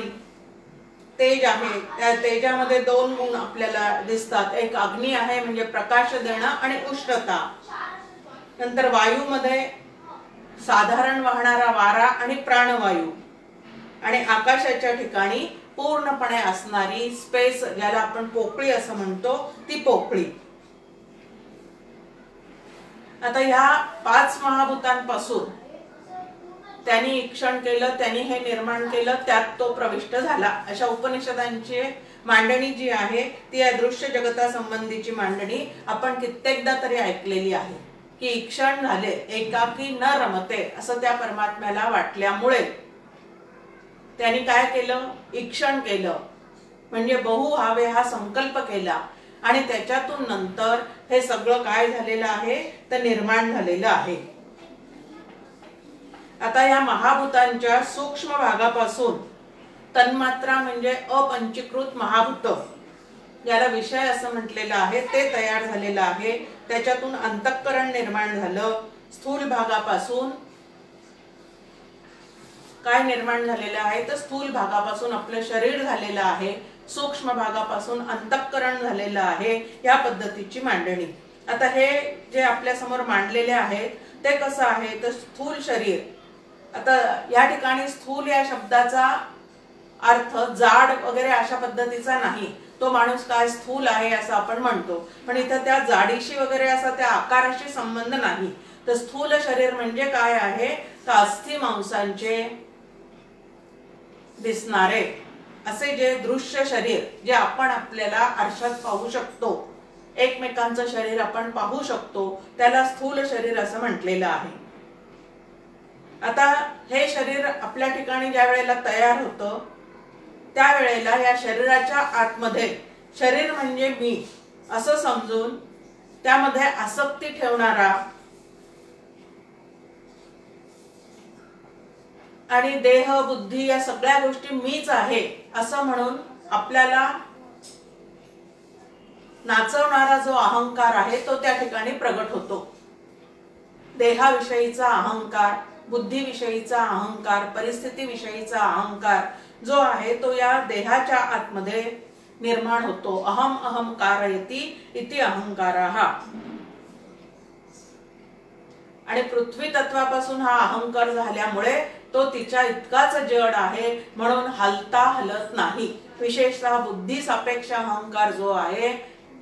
तेज आहे। त्या तेजामध्ये 2 गुण आपल्याला दिसतात। एक अग्नी आहे म्हणजे प्रकाश देणं आणि उष्णता। नंतर वायूमध्ये साधारण वाहणारा वारा आणि प्राणवायू, आणि आकाशाच्या ठिकाणी पूर्णपणे असणारी स्पेस ज्याला आपण पोकळी असं म्हणतो ती पोकळी। आता ह्या 5 महाभूतांपासून त्यांनी ईक्षण केलं, त्यांनी हे निर्माण केलं, त्यात तो प्रविष्ट झाला। अशा उपनिषदांची मांडणी जी आहे ती या दृश्य जगतासंबंधीची मांडणी आपण कित्येकदा तरी ऐकलेली आहे की ईक्षण झाले, एकाकी न रमते असं त्या परमात्म्याला वाटल्यामुळे त्यांनी काय केलं, ईक्षण केलं, म्हणजे बहु व्हावे हा संकल्प केला आणि त्याच्यातून नंतर हे सगळं काय झालेलं आहे तर निर्माण झालेलं आहे। आता या महाभूतांच्या सूक्ष्म भागापासून तन्मात्रा म्हणजे अपंचीकृत महाभूत, याला विषय असं म्हटलेलं आहे, ते तयार झालेलं आहे। त्याच्यातून अंतःकरण निर्माण झालं। स्थूल भागापासून काय निर्माण झालेलं आहे तर स्थूल भागापासून आपलं शरीर झालेलं आहे, सूक्ष्म भागापासून अंतःकरण झालेलं आहे। या पद्धतीची मांडणी। आता हे जे आपल्या समोर मांडलेले आहेत ते कसं आहे तर स्थूल शरीर। आता या ठिकाणी स्थूल या शब्दाचा अर्थ जाड वगैरे अशा पद्धतीचा नाही। तो माणूस काय स्थूल आहे असं आपण म्हणतो, पण इथं त्या जाडीशी वगैरे असा त्या आकाराशी संबंध नाही। तर स्थूल शरीर म्हणजे काय आहे तर अस्थि मांसांचे दिसणारे असे जे दृश्य शरीर जे आपण आपल्याला आरशात पाहू शकतो, एकमेकांचं शरीर आपण पाहू शकतो, त्याला स्थूल शरीर असं म्हटलेलं आहे। आता हे शरीर आपल्या ठिकाणी ज्या वेळेला तयार होतं त्यावेळेला या शरीराच्या आतमध्ये शरीर म्हणजे मी असं समजून त्यामध्ये आसक्ती ठेवणारा आणि देह बुद्धी या सगळ्या गोष्टी मीच आहे असं म्हणून आपल्याला नाचवणारा जो अहंकार आहे तो त्या ठिकाणी प्रगट होतो. देहाविषयीचा अहंकार, बुद्धीविषयीचा अहंकार, परिस्थितीविषयीचा अहंकार जो आहे तो या देहाच्या आतमध्ये निर्माण होतो. अहम अहम कारयति इति अहंकारः. आणि पृथ्वी तत्वापासून हा अहंकार झाल्यामुळे तो तिच्या इतकाच जड आहे म्हणून हलता हलत नाही. विशेषतः बुद्धी सापेक्ष अहंकार जो आहे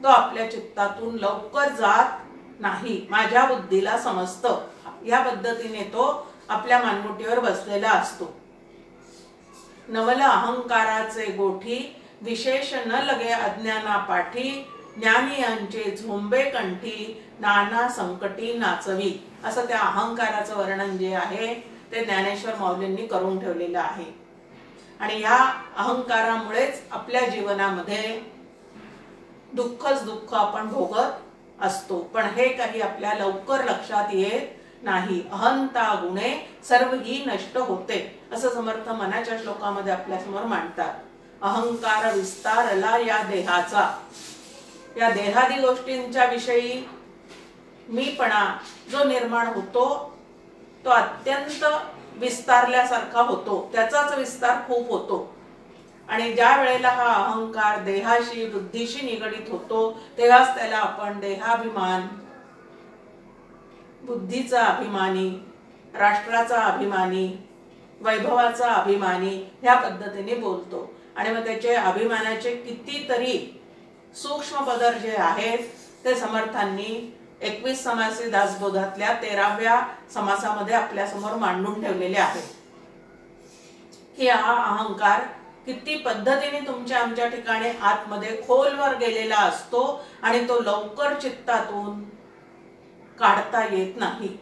तो आपल्या चित्तातून लवकर जात नाही. माझ्या बुद्धीला समजतं या पद्धतीने तो आपल्या मानगुटीवर बसलेला असतो. नवल अहंकाराचे गोठी विशेष न लगे अज्ञाना पाठी ज्ञानियांचे झोंबे कंठी नाना संकटी नाचवी. असं त्या अहंकाराचं वर्णन जे आहे ते ज्ञानेश्वर माऊलींनी करून ठेवलेलं आहे. आणि या अहंकारामुळेच आपल्या जीवनामध्ये दुःखच दुःख आपण भोगत असतो. पण हे काही आपल्या लवकर लक्षात येत नाही. अहंता गुणे सर्व ही नष्ट होते असं समर्थ मनाच्या श्लोकामध्ये आपल्या समोर मांडतात. अहंकार विस्तारला या देहाचा. या देहादी गोष्टींच्या विषयी मीपणा जो निर्माण होतो तो अत्यंत विस्तारल्यासारखा होतो. त्याचाच विस्तार खूप होतो. आणि ज्या वेळेला हा अहंकार देहाशी बुद्धीशी निगडित होतो तेव्हाच त्याला आपण देहाभिमान, बुद्धीचा अभिमानी, राष्ट्राचा अभिमानी, वैभवाचा अभिमानी ह्या पद्धतीने बोलतो. आणि मग त्याचे अभिमानाचे कितीतरी सूक्ष्म पदर जे आहेत ते समर्थांनी 21 समासी दासबोधातल्या 13व्या समासामध्ये आपल्या समोर मांडून ठेवलेले आहेत की हा अहंकार किती पद्धतीने तुमच्या आमच्या ठिकाणी आतमध्ये खोलवर गेलेला असतो आणि तो लवकर चित्तातून काढता येत नाही.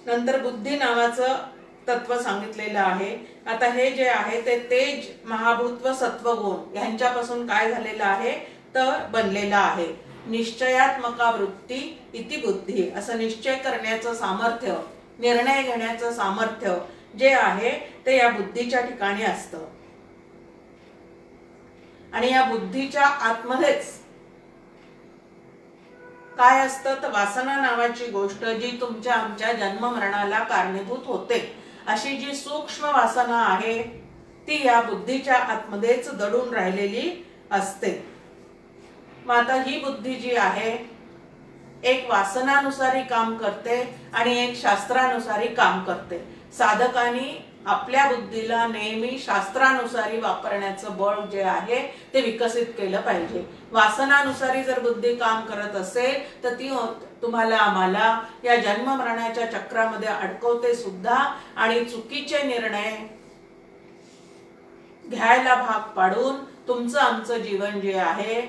नंतर बुद्धी नावाचं तत्व सांगितलेलं आहे. आता हे जे आहे ते तेज, महाभूत व सत्वगुण यांच्यापासून काय झालेलं आहे तर बनलेलं आहे. निश्चयात्मका वृत्ती इति बुद्धी. असं निश्चय करण्याचं सामर्थ्य, निर्णय घेण्याचं सामर्थ्य जे आहे ते या बुद्धीच्या ठिकाणी असतं. आणि या बुद्धीच्या आतमध्येच काय असतं तर वासना नावाची गोष्ट जी तुमच्या आमच्या जन्म मरणाला कारणीभूत होते. अशी जी सूक्ष्म वासना आहे ती या बुद्धीच्या आतमध्येच दडून राहिलेली असते. मग आता ही बुद्धी जी आहे एक वासनानुसारी काम करते आणि एक शास्त्रानुसारी काम करते. साधकांनी आपल्या बुद्धीला नेहमी शास्त्रानुसारी वापरण्याचं बळ जे आहे ते विकसित केलं पाहिजे. वासनानुसारी जर बुद्धी काम करत असेल तर ती तुम्हाला आम्हाला या जन्म मरणाच्या चक्रामध्ये अडकवते सुद्धा आणि चुकीचे निर्णय घ्यायला भाग पाडून तुमचं आमचं जीवन जे आहे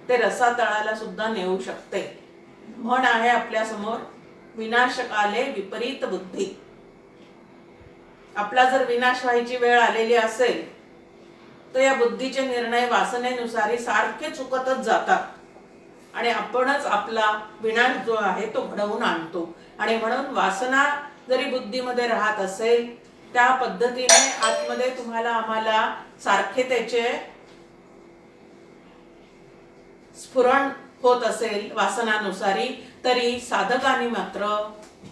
ते रसातळाला सुद्धा नेऊ शकते. म्हण आहे आपल्या समोर, विनाशकाले विपरीत बुद्धी. आपला जर विनाश व्हायची वेळ आलेली असेल तर या बुद्धीचे निर्णय वासनेनुसारी सारखे चुकतच जातात आणि आपणच आपला विनाश जो आहे तो घडवून आणतो. आणि म्हणून वासना जरी बुद्धीमध्ये राहत असेल त्या पद्धतीने आतमध्ये तुम्हाला आम्हाला सारखे त्याचे स्फुरण होत असेल वासनानुसारी, तरी साधकांनी मात्र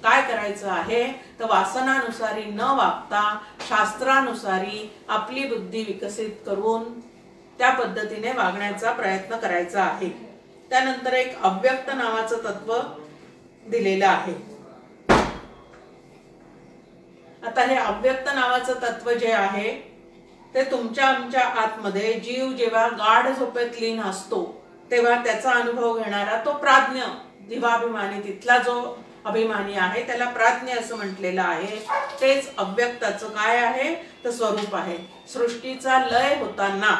काय करायचं आहे तर वासनानुसारी न वागता शास्त्रानुसारी आपली बुद्धी विकसित करून त्या पद्धतीने वागण्याचा प्रयत्न करायचा आहे. त्यानंतर एक अव्यक्त नावाचं तत्व दिलेलं आहे. आता हे अव्यक्त नावाचं तत्व जे आहे ते तुमच्या आमच्या आतमध्ये जीव जेव्हा गाढ झोपेत लीन असतो तेव्हा त्याचा अनुभव घेणारा तो प्राज्ञ जीवाभिमानी, तिथला जो अभिमानी आहे त्याला प्राज्ञ असं म्हटलेलं आहे. तेच अव्यक्ताचं काय आहे तर स्वरूप आहे. सृष्टीचा लय होताना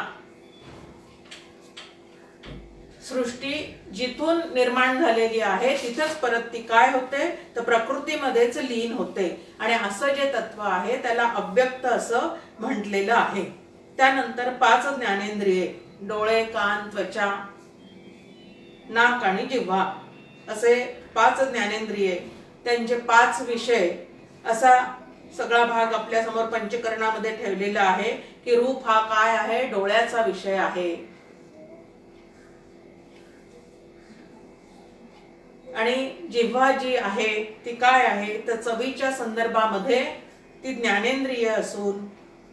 सृष्टी जिथून निर्माण झालेली आहे तिथेच परत ती काय होते तर प्रकृतीमध्येच लीन होते. आणि असं जे तत्व आहे त्याला अव्यक्त असं म्हटलेलं आहे. त्यानंतर 5 ज्ञानेंद्रिये, डोळे, कान, त्वचा, नाक आणि जिव्हा असे 5 ज्ञानेंद्रिये, त्यांचे 5 विषय असा सगळा भाग आपल्या समोर पंचकरणामध्ये ठेवलेला आहे की रूप हा काय आहे, डोळ्याचा विषय आहे. आणि जिव्हा जी आहे ती काय आहे तर चवीच्या संदर्भामध्ये ती ज्ञानेंद्रिय असून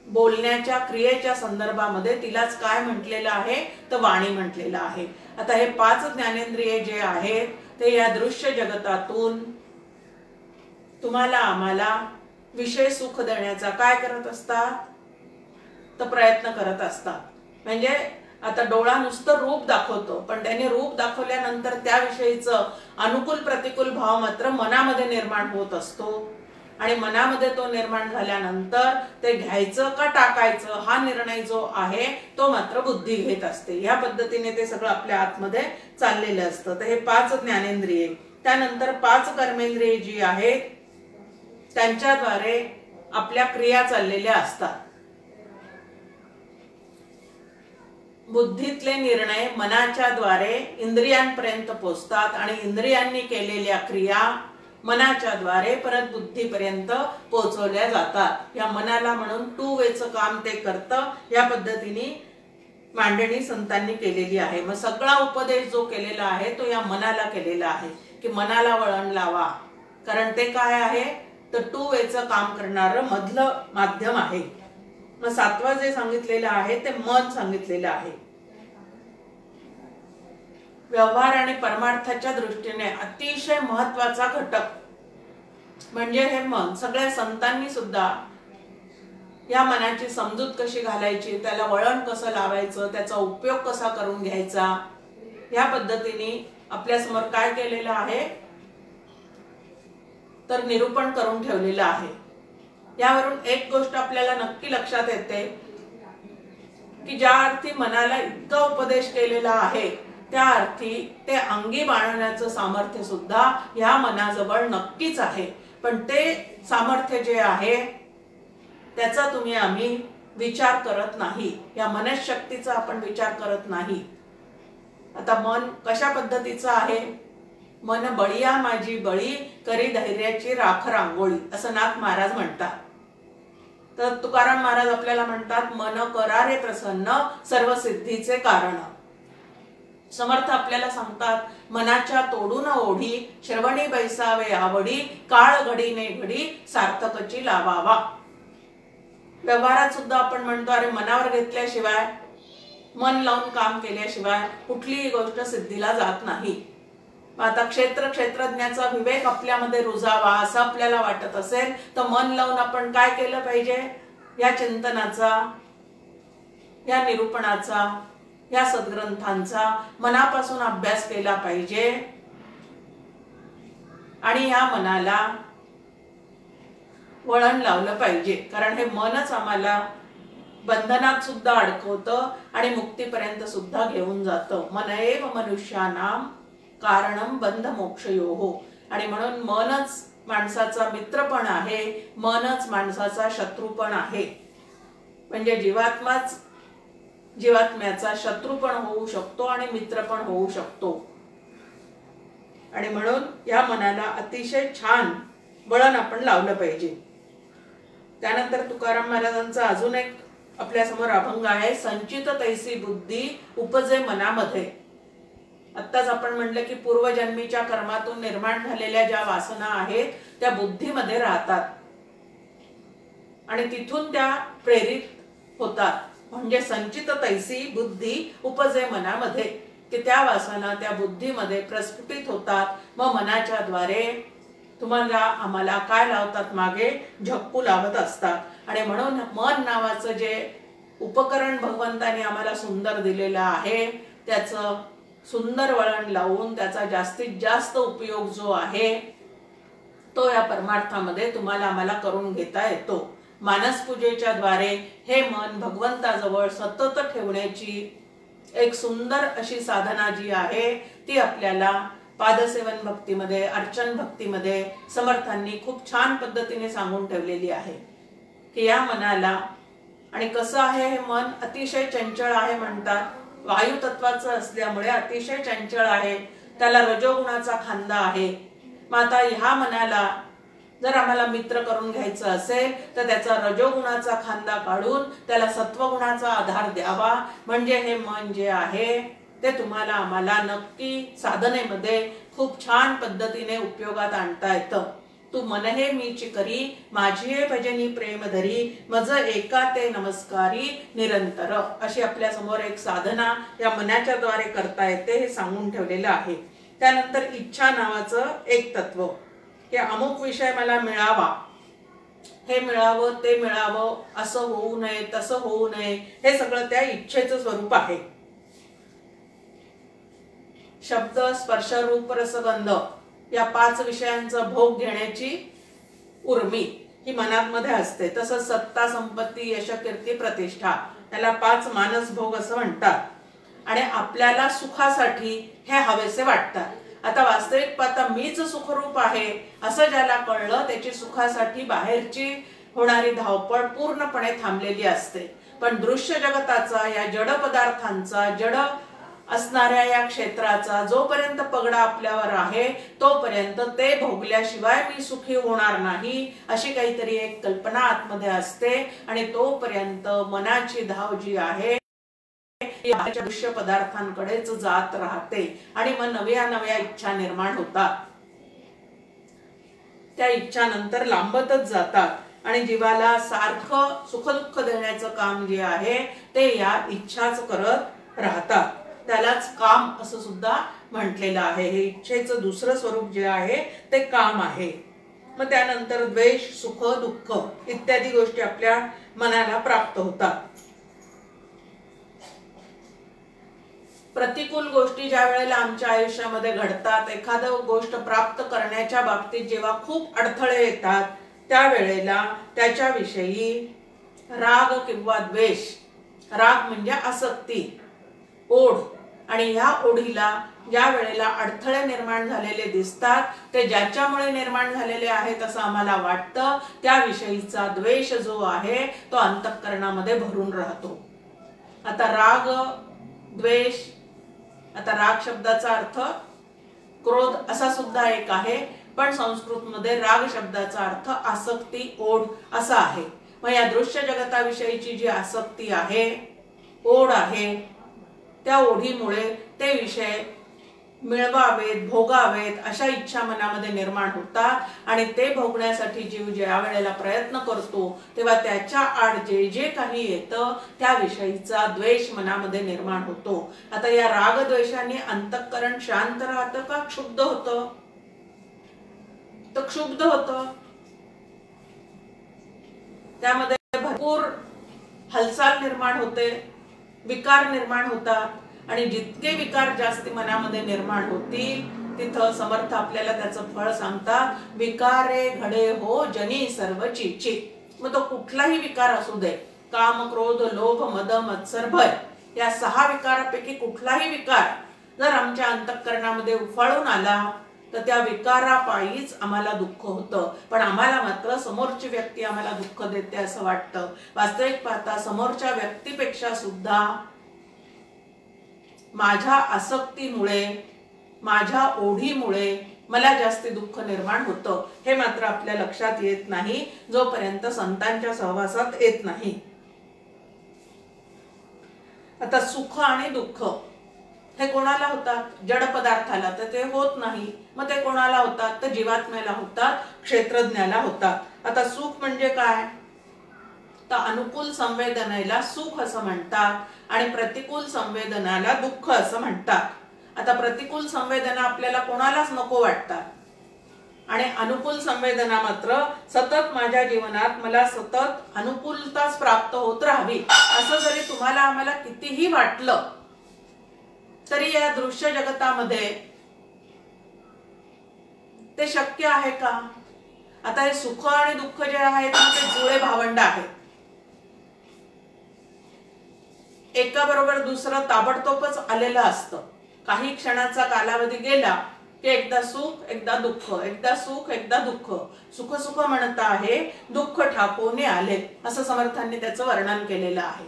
बोलण्याच्या क्रियेच्या संदर्भामध्ये तिलाच काय म्हटलेलं आहे तर वाणी म्हटलेलं आहे. आता हे 5 ज्ञानेंद्रिय जे आहेत ते या दृश्य जगतातून तुम्हाला आम्हाला विषय सुख देण्याचा काय करत असतात तर प्रयत्न करत असतात. म्हणजे आता डोळा नुसतं रूप दाखवतो, पण त्याने रूप दाखवल्यानंतर त्याविषयीचं अनुकूल प्रतिकूल भाव मात्र मनामध्ये निर्माण होत असतो. आणि मनामध्ये तो निर्माण झाल्यानंतर ते घ्यायचं का टाकायचं हा निर्णय जो आहे तो मात्र बुद्धी घेत असते. या पद्धतीने ते सगळं आपल्या आतमध्ये चाललेलं असतं. तर हे 5 ज्ञानेंद्रिये, त्यानंतर 5 कर्मेंद्रिये जी आहेत त्यांच्याद्वारे आपल्या क्रिया चाललेल्या असतात. बुद्धीतले निर्णय मनाच्या द्वारे इंद्रियांपर्यंत पोहोचतात आणि इंद्रियांनी केलेल्या क्रिया मनाच्या द्वारे परत बुद्धीपर्यंत पोहोचवल्या जातात. या मनाला म्हणून 2 वेचं काम ते करतं. या पद्धतीने मांडणी संतांनी केलेली आहे. मग सगळा उपदेश जो केलेला आहे तो या मनाला केलेला आहे की मनाला वळण लावा, कारण ते काय आहे तर 2 वेचं काम करणारं मधलं माध्यम आहे. मग 7वं जे सांगितलेलं आहे ते मन सांगितलेलं आहे. व्यवहार आणि परमार्थाच्या दृष्टीने अतिशय महत्वाचा घटक म्हणजे हे मन. सगळ्या संतांनी सुद्धा या मनाची समजूत कशी घालायची, त्याला वळण कसं लावायचं, त्याचा उपयोग कसा करून घ्यायचा, या पद्धतीने आपल्या समोर काय केलेलं आहे तर निरूपण करून ठेवलेलं आहे. यावरून एक गोष्ट आपल्याला नक्की लक्षात येते की ज्या अर्थी मनाला इतका उपदेश केलेला आहे त्या अर्थी ते अंगी बाळगण्याचं सामर्थ्य सुद्धा ह्या मनाजवळ नक्कीच आहे. पण ते सामर्थ्य जे आहे त्याचा आम्ही विचार करत नाही. या मनशक्तीचा आपण विचार करत नाही. आता मन कशा पद्धतीचं आहे, मन बळिया माझी बळी करी धैर्याची राख रांगोळी असं नाथ महाराज म्हणतात. तर तुकाराम महाराज आपल्याला म्हणतात मन करा रे प्रसन्न सर्व सिद्धीचे कारण. समर्थ आपल्याला सांगतात मनाच्या तोडून ओढी श्रवणी बैसावे आवडी काळ घडी ने घडी सार्थकची लावावा. व्यवहारात सुद्धा आपण म्हणतो अरे मनावर घेतल्याशिवाय, मन लावून काम केल्याशिवाय कुठलीही गोष्ट सिद्धीला जात नाही. आता क्षेत्रज्ञाचा विवेक आपल्यामध्ये रुजावा असं आपल्याला वाटत असेल तर मन लावून आपण काय केलं पाहिजे, या चिंतनाचा, या निरूपणाचा, या सद्ग्रंथांचा मनापासून अभ्यास केला पाहिजे. आणि या मनाला वळण लावलं पाहिजे, कारण हे मनच आम्हाला बंधनात सुद्धा अडकवतं आणि मुक्तीपर्यंत सुद्धा घेऊन जातं. मनएव मनुष्यानाम कारणम बंध मोक्षयोः. आणि म्हणून मनच माणसाचा मित्र पण आहे, मनच माणसाचा शत्रू पण आहे. म्हणजे जीवात्म्याचा शत्रू पण होऊ शकतो आणि मित्र पण होऊ शकतो. आणि म्हणून या मनाला अतिशय छान वळण आपण लावलं पाहिजे. त्यानंतर तुकाराम महाराजांचा अजून एक आपल्या समोर अभंग आहे, संचित तैसी बुद्धी उपजे मनामध्ये. आत्ताच आपण म्हटलं की पूर्वजन्मीच्या कर्मातून निर्माण झालेल्या ज्या वासना आहेत त्या बुद्धीमध्ये राहतात आणि तिथून त्या प्रेरित होतात. म्हणजे संचित तैसी बुद्धी उपजे मनामध्ये, की त्या वासना त्या बुद्धीमध्ये प्रस्फुटित होतात. मग मनाच्या द्वारे तुम्हाला आम्हाला काय लावतात, मागे झक्कू लावत असतात. आणि म्हणून मन नावाचं जे उपकरण भगवंताने आम्हाला सुंदर दिलेलं आहे त्याचं सुंदर वळण लावून त्याचा जास्तीत जास्त उपयोग जो आहे तो या परमार्थामध्ये तुम्हाला आम्हाला करून घेता येतो. मानसपूजेच्या द्वारे हे मन भगवंताजवळ सतत ठेवण्याची एक सुंदर अशी साधना जी आहे ती आपल्याला पादसेवन भक्तीमध्ये, अर्चन भक्तीमध्ये समर्थांनी खूप छान पद्धतीने सांगून ठेवलेली आहे की या मनाला. आणि कसं आहे हे मन अतिशय चंचल आहे म्हणतात, वायू तत्वाचं असल्यामुळे अतिशय चंचल आहे, त्याला रजोगुणाचा खांदा आहे. मग आता ह्या मनाला जर आम्हाला मित्र करून घ्यायचं असेल तर त्याचा रजोगुणाचा खांदा काढून त्याला सत्वगुणाचा आधार द्यावा, म्हणजे हे मन जे आहे ते तुम्हाला आम्हाला नक्की साधनेमध्ये खूप छान पद्धतीने उपयोगात आणता येतं. तू मन हे मीची करी, माझी भजनी प्रेम धरी, मज एका ते नमस्कारी निरंतर. अशी आपल्या समोर एक साधना या मनाच्या द्वारे करता येते हे सांगून ठेवलेलं आहे. त्यानंतर इच्छा नावाचं एक तत्व, की अमुक विषय मला मिळावा, हे मिळावं ते मिळावं, असं होऊ नये तसं होऊ नये, हे सगळं त्या इच्छेचं स्वरूप आहे. शब्द स्पर्श रूप रस गंध या 5 विषयांचा भोग घेण्याची उर्मी ही मनामध्ये असते. तसंच सत्ता संपत्ती यश कीर्ती प्रतिष्ठा याला 5 मानस भोग असं म्हणतात. आणि आपल्याला सुखासाठी हे हवेसे वाटतात. आता वास्तविक पाहता मीच सुखरूप आहे असं ज्याला कळलं त्याची सुखासाठी बाहेरची होणारी धावपळ पूर्णपणे थांबलेली असते. पण दृश्य जगताचा, या जड पदार्थांचा, जड असणाऱ्या या क्षेत्राचा जोपर्यंत पगडा आपल्यावर आहे तोपर्यंत ते भोगल्याशिवाय मी सुखी होणार नाही अशी काहीतरी एक कल्पना आतमध्ये असते. आणि तोपर्यंत मनाची धाव जी आहे दृश्य पदार्थांकडेच जात राहते आणि मग नव्या नव्या इच्छा निर्माण होतात. त्या इच्छा नंतर लांबतच जातात आणि जीवाला सारखं सुखदुःख देण्याचं काम जे आहे ते या इच्छाच करत राहतात. त्यालाच काम असं सुद्धा म्हटलेलं आहे. हे इच्छेचं दुसरं स्वरूप जे आहे ते काम आहे. मग त्यानंतर द्वेष, सुख, दुःख इत्यादी गोष्टी आपल्या मनाला प्राप्त होतात. प्रतिकूल गोष्टी ज्या वेळेला आमच्या आयुष्यामध्ये घडतात, एखादी गोष्ट प्राप्त करण्याच्या बाबतीत जेव्हा खूप अडथळे येतात त्यावेळेला त्याच्याविषयी राग किंवा द्वेष, राग म्हणजे आसक्ती, ओढ, आणि ह्या ओढीला ज्या वेळेला अडथळे निर्माण झालेले दिसतात ते ज्याच्यामुळे निर्माण झालेले आहेत असं आम्हाला वाटतं त्याविषयीचा द्वेष जो आहे तो अंतःकरणामध्ये भरून राहतो. आता राग, द्वेष, आता राग शब्दाचा अर्थ क्रोध असा सुद्धा एक आहे, पण संस्कृत मध्ये राग शब्दाचा अर्थ आसक्ती, ओढ असा आहे. मग या दृश्य जगताविषयीची जी आसक्ती आहे, ओढ आहे, त्या ओढीमुळे ते विषय मिळवावेत, भोगावेत अशा इच्छा मनामध्ये निर्माण होतात आणि ते भोगण्यासाठी जीव ज्या वेळेला प्रयत्न करतो तेव्हा त्याच्या आड जे जे काही येतं त्याविषयीचा द्वेष मनामध्ये निर्माण होतो. आता या राग द्वेषाने अंतःकरण शांत राहतं का क्षुब्ध होतं? तर क्षुब्ध होतं. त्यामध्ये भरपूर हालचाल निर्माण होते, विकार निर्माण होतात आणि जितके विकार जास्ती मनामध्ये निर्माण होतील तिथं समर्थ आपल्याला त्याचं फळ सांगतात. विकारे घडे हो जनी सर्वची. मग तो कुठलाही विकार असू दे, काम, क्रोध, लोभ, मद, मत्सर, भय या 6 विकारापैकी कुठलाही विकार जर आमच्या अंतःकरणामध्ये उफाळून आला तर त्या विकारापायीच आम्हाला दुःख होतं. पण आम्हाला मात्र समोरची व्यक्ती आम्हाला दुःख देते असं वाटतं. वास्तविक पाहता समोरच्या व्यक्तीपेक्षा सुद्धा माझ्या आसक्तीमुळे, माझ्या ओढीमुळे मला जास्ती दुःख निर्माण होतं. हे मात्र आपल्या लक्षात येत नाही जोपर्यंत संतांच्या सहवासात येत नाही. आता सुख आणि दुःख हे कोणाला होतात? जड पदार्थाला तर ते होत नाही. मग ते कोणाला होतात? तर जीवात्म्याला होतात, क्षेत्रज्ञाला होतात. आता सुख म्हणजे काय? तर अनुकूल संवेदनेला सुख असं म्हणतात आणि प्रतिकूल संवेदनाला दुःख असं म्हणतात. आता प्रतिकूल संवेदना आपल्याला कोणालाच नको वाटतात आणि अनुकूल संवेदना मात्र सतत माझ्या जीवनात मला सतत अनुकूलताच प्राप्त होत राहावी असं जरी तुम्हाला आम्हाला कितीही वाटलं तरी या दृश्य जगतामध्ये ते शक्य आहे का? आता हे सुख आणि दुःख जे आहेत ते जुळे भावंड आहेत. एका बरोबर दुसरं ताबडतोबच आलेलं असतं. काही क्षणाचा कालावधी गेला की एकदा सुख एकदा दुःख, एकदा सुख एकदा दुःख, सुख सुख म्हणता आहे दुःख ठाकून आले असं समर्थांनी त्याचं वर्णन केलेलं आहे.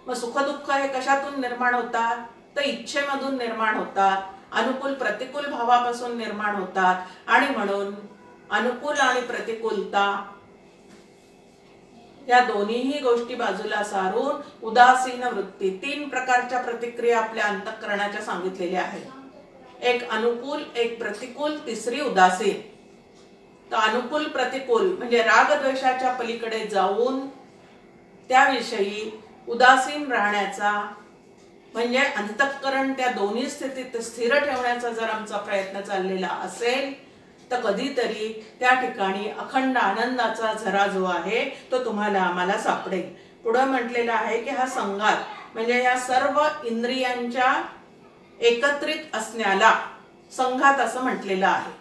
मग सुख दुःख हे कशातून निर्माण होतात? तर इच्छेमधून निर्माण होतात, अनुकूल प्रतिकूल भावापासून निर्माण होतात आणि म्हणून अनुकूल आणि प्रतिकूलता या दोन्हीही गोष्टी बाजूला सारून उदासीन वृत्ती, 3 प्रकारच्या प्रतिक्रिया आपल्या अंतःकरणाच्या सांगितलेल्या आहेत. एक अनुकूल, एक प्रतिकूल, तिसरी उदासीन. तर अनुकूल प्रतिकूल म्हणजे रागद्वेषाच्या पलीकडे जाऊन त्याविषयी उदासीन राहण्याचा म्हणजे अंतःकरण त्या दोन्ही स्थितीत स्थिर ठेवण्याचा जर आमचा प्रयत्न चाललेला असेल तर कधीतरी त्या ठिकाणी अखंड आनंदाचा झरा जो आहे तो तुम्हाला आम्हाला सापडेल. पुढे म्हटलेलं आहे की हा संघात म्हणजे या सर्व इंद्रियांच्या एकत्रित असण्याला संघात असं म्हटलेलं आहे.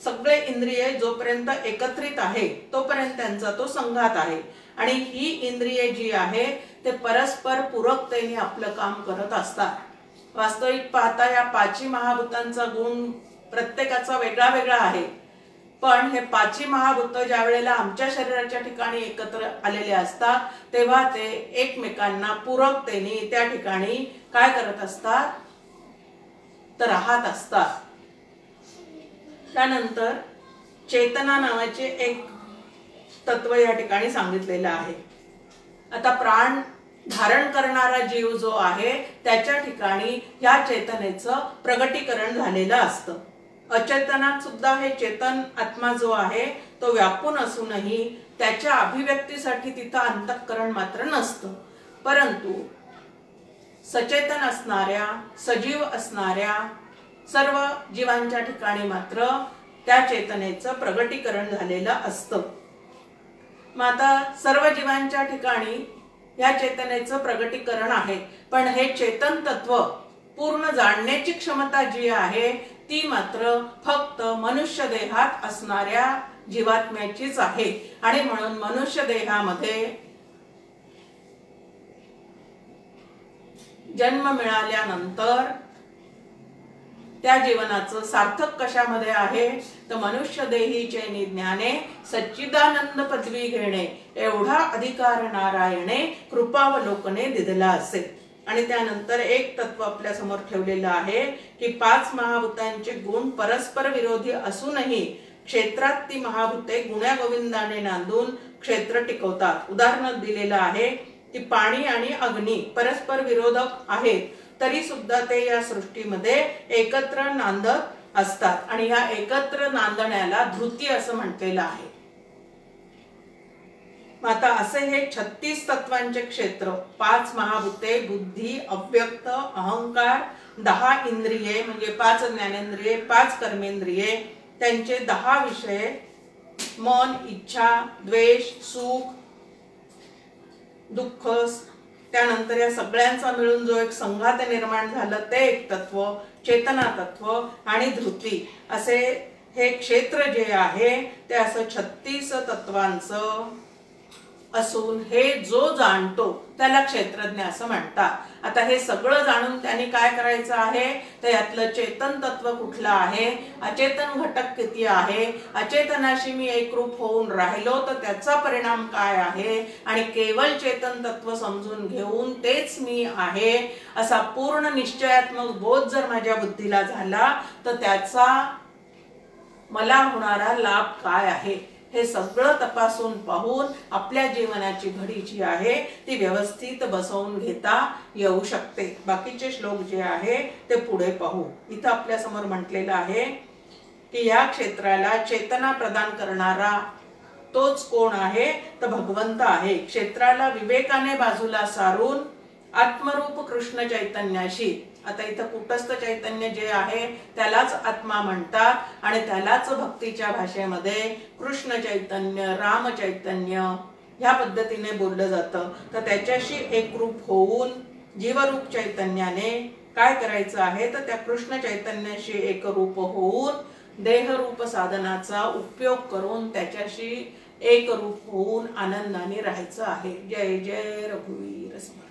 सगळे इंद्रिय जोपर्यंत एकत्रित आहे तोपर्यंत त्यांचा तो संघात आहे. आणि ही इंद्रिये जी आहे ते परस्पर पूरकतेने आपलं काम करत असतात. वास्तविक पाहता या 5 महाभूतांचा गुण प्रत्येकाचा वेगळा वेगळा आहे. पण हे 5 महाभूत ज्या वेळेला आमच्या शरीराच्या ठिकाणी एकत्र आलेले असतात तेव्हा ते एकमेकांना पूरकतेने त्या ठिकाणी काय करत असतात तर राहत असतात. त्यानंतर चेतना नावाचे एक तत्व या ठिकाणी सांगितलेलं आहे. आता प्राण धारण करणारा जीव जो आहे त्याच्या ठिकाणी या चेतनेचं प्रगटीकरण झालेलं असतं. अचेतनात सुद्धा हे चेतन आत्मा जो आहे तो व्यापून असूनही त्याच्या अभिव्यक्तीसाठी तिथं अंतःकरण मात्र नसतं. परंतु सचेतन असणाऱ्या सजीव असणाऱ्या सर्व जीवांच्या ठिकाणी मात्र त्या चेतनेचं प्रगटीकरण झालेलं असतं. मग आता सर्व जीवांच्या ठिकाणी या चेतनेचं प्रगटीकरण आहे. पण हे चेतन तत्व पूर्ण जाणण्याची क्षमता जी आहे ती मात्र फक्त मनुष्य देहात असणाऱ्या जीवात्म्याचीच आहे. आणि म्हणून मनुष्य देहामध्ये जन्म मिळाल्यानंतर त्या जीवनाचं सार्थक कशामध्ये आहे तर मनुष्य देहीचे ज्ञाने सच्चिदानंद पदवी घेणे एवढा अधिकार नारायणे कृपावलोकने दिधला असेल. आणि त्यानंतर एक तत्व आपल्या समोर ठेवलेलं आहे की 5 महाभूतांचे गुण परस्पर विरोधी असूनही क्षेत्रात ती महाभूते गुण्या गोविंदाने नांदून क्षेत्र टिकवतात. उदाहरण दिलेलं आहे की पाणी आणि अग्नी परस्पर विरोधक आहेत तरी सुद्धा ते या सृष्टीमध्ये एकत्र नांदत असतात. आणि या एकत्र नांदण्याला धृती असं म्हटलेलं आहे. आता असे हे 36 तत्वांचे क्षेत्र, 5 महाभूते, बुद्धी, अव्यक्त, अहंकार, 10 इंद्रिये म्हणजे 5 ज्ञानेंद्रिये, 5 कर्मेंद्रिये, त्यांचे 10 विषय, मन, इच्छा, द्वेष, सुख, दुःख, त्यानंतर या सगळ्यांचा मिळून जो एक संघात निर्माण झालं ते एक तत्व, चेतना तत्व आणि धृती असे हे क्षेत्र जे आहे ते असं 36 तत्वांचं असून हे जो जाणतो त्याला क्षेत्रज्ञ असं म्हणतात. आता हे सगळं जाणून त्यांनी काय करायचं आहे तर यातलं चेतन तत्व कुठलं आहे, अचेतन घटक किती आहे, अचेतनाशी मी एकरूप होऊन राहिलो तर त्याचा परिणाम काय आहे आणि केवळ चेतन तत्व समजून घेऊन तेच मी आहे असा पूर्ण निश्चयात्मक बोध जर माझ्या बुद्धीला झाला तर त्याचा मला होणारा लाभ काय आहे हे सगळं तपासून पाहून आपल्या जीवनाची घडी जी आहे ती व्यवस्थित बसवून घेता येऊ शकते. बाकीचे श्लोक जे आहे ते पुढे पाहू. इथं आपल्या समोर म्हटलेलं आहे की या क्षेत्राला चेतना प्रदान करणारा तोच कोण आहे तर भगवंत आहे. क्षेत्राला विवेकाने बाजूला सारून आत्मरूप कृष्ण चैतन्याशी, आता इथं कुटस्थ चैतन्य जे आहे त्यालाच आत्मा म्हणतात आणि त्यालाच भक्तीच्या भाषेमध्ये कृष्ण चैतन्य, राम चैतन्य ह्या पद्धतीने बोललं जातं. तर त्याच्याशी एकरूप होऊन जीवरूप चैतन्याने काय करायचं आहे तर त्या कृष्ण चैतन्याशी एकरूप होऊन देहरूप साधनाचा उपयोग करून त्याच्याशी एकरूप होऊन आनंदाने राहायचं आहे. जय जय रघुवीर समर्थ.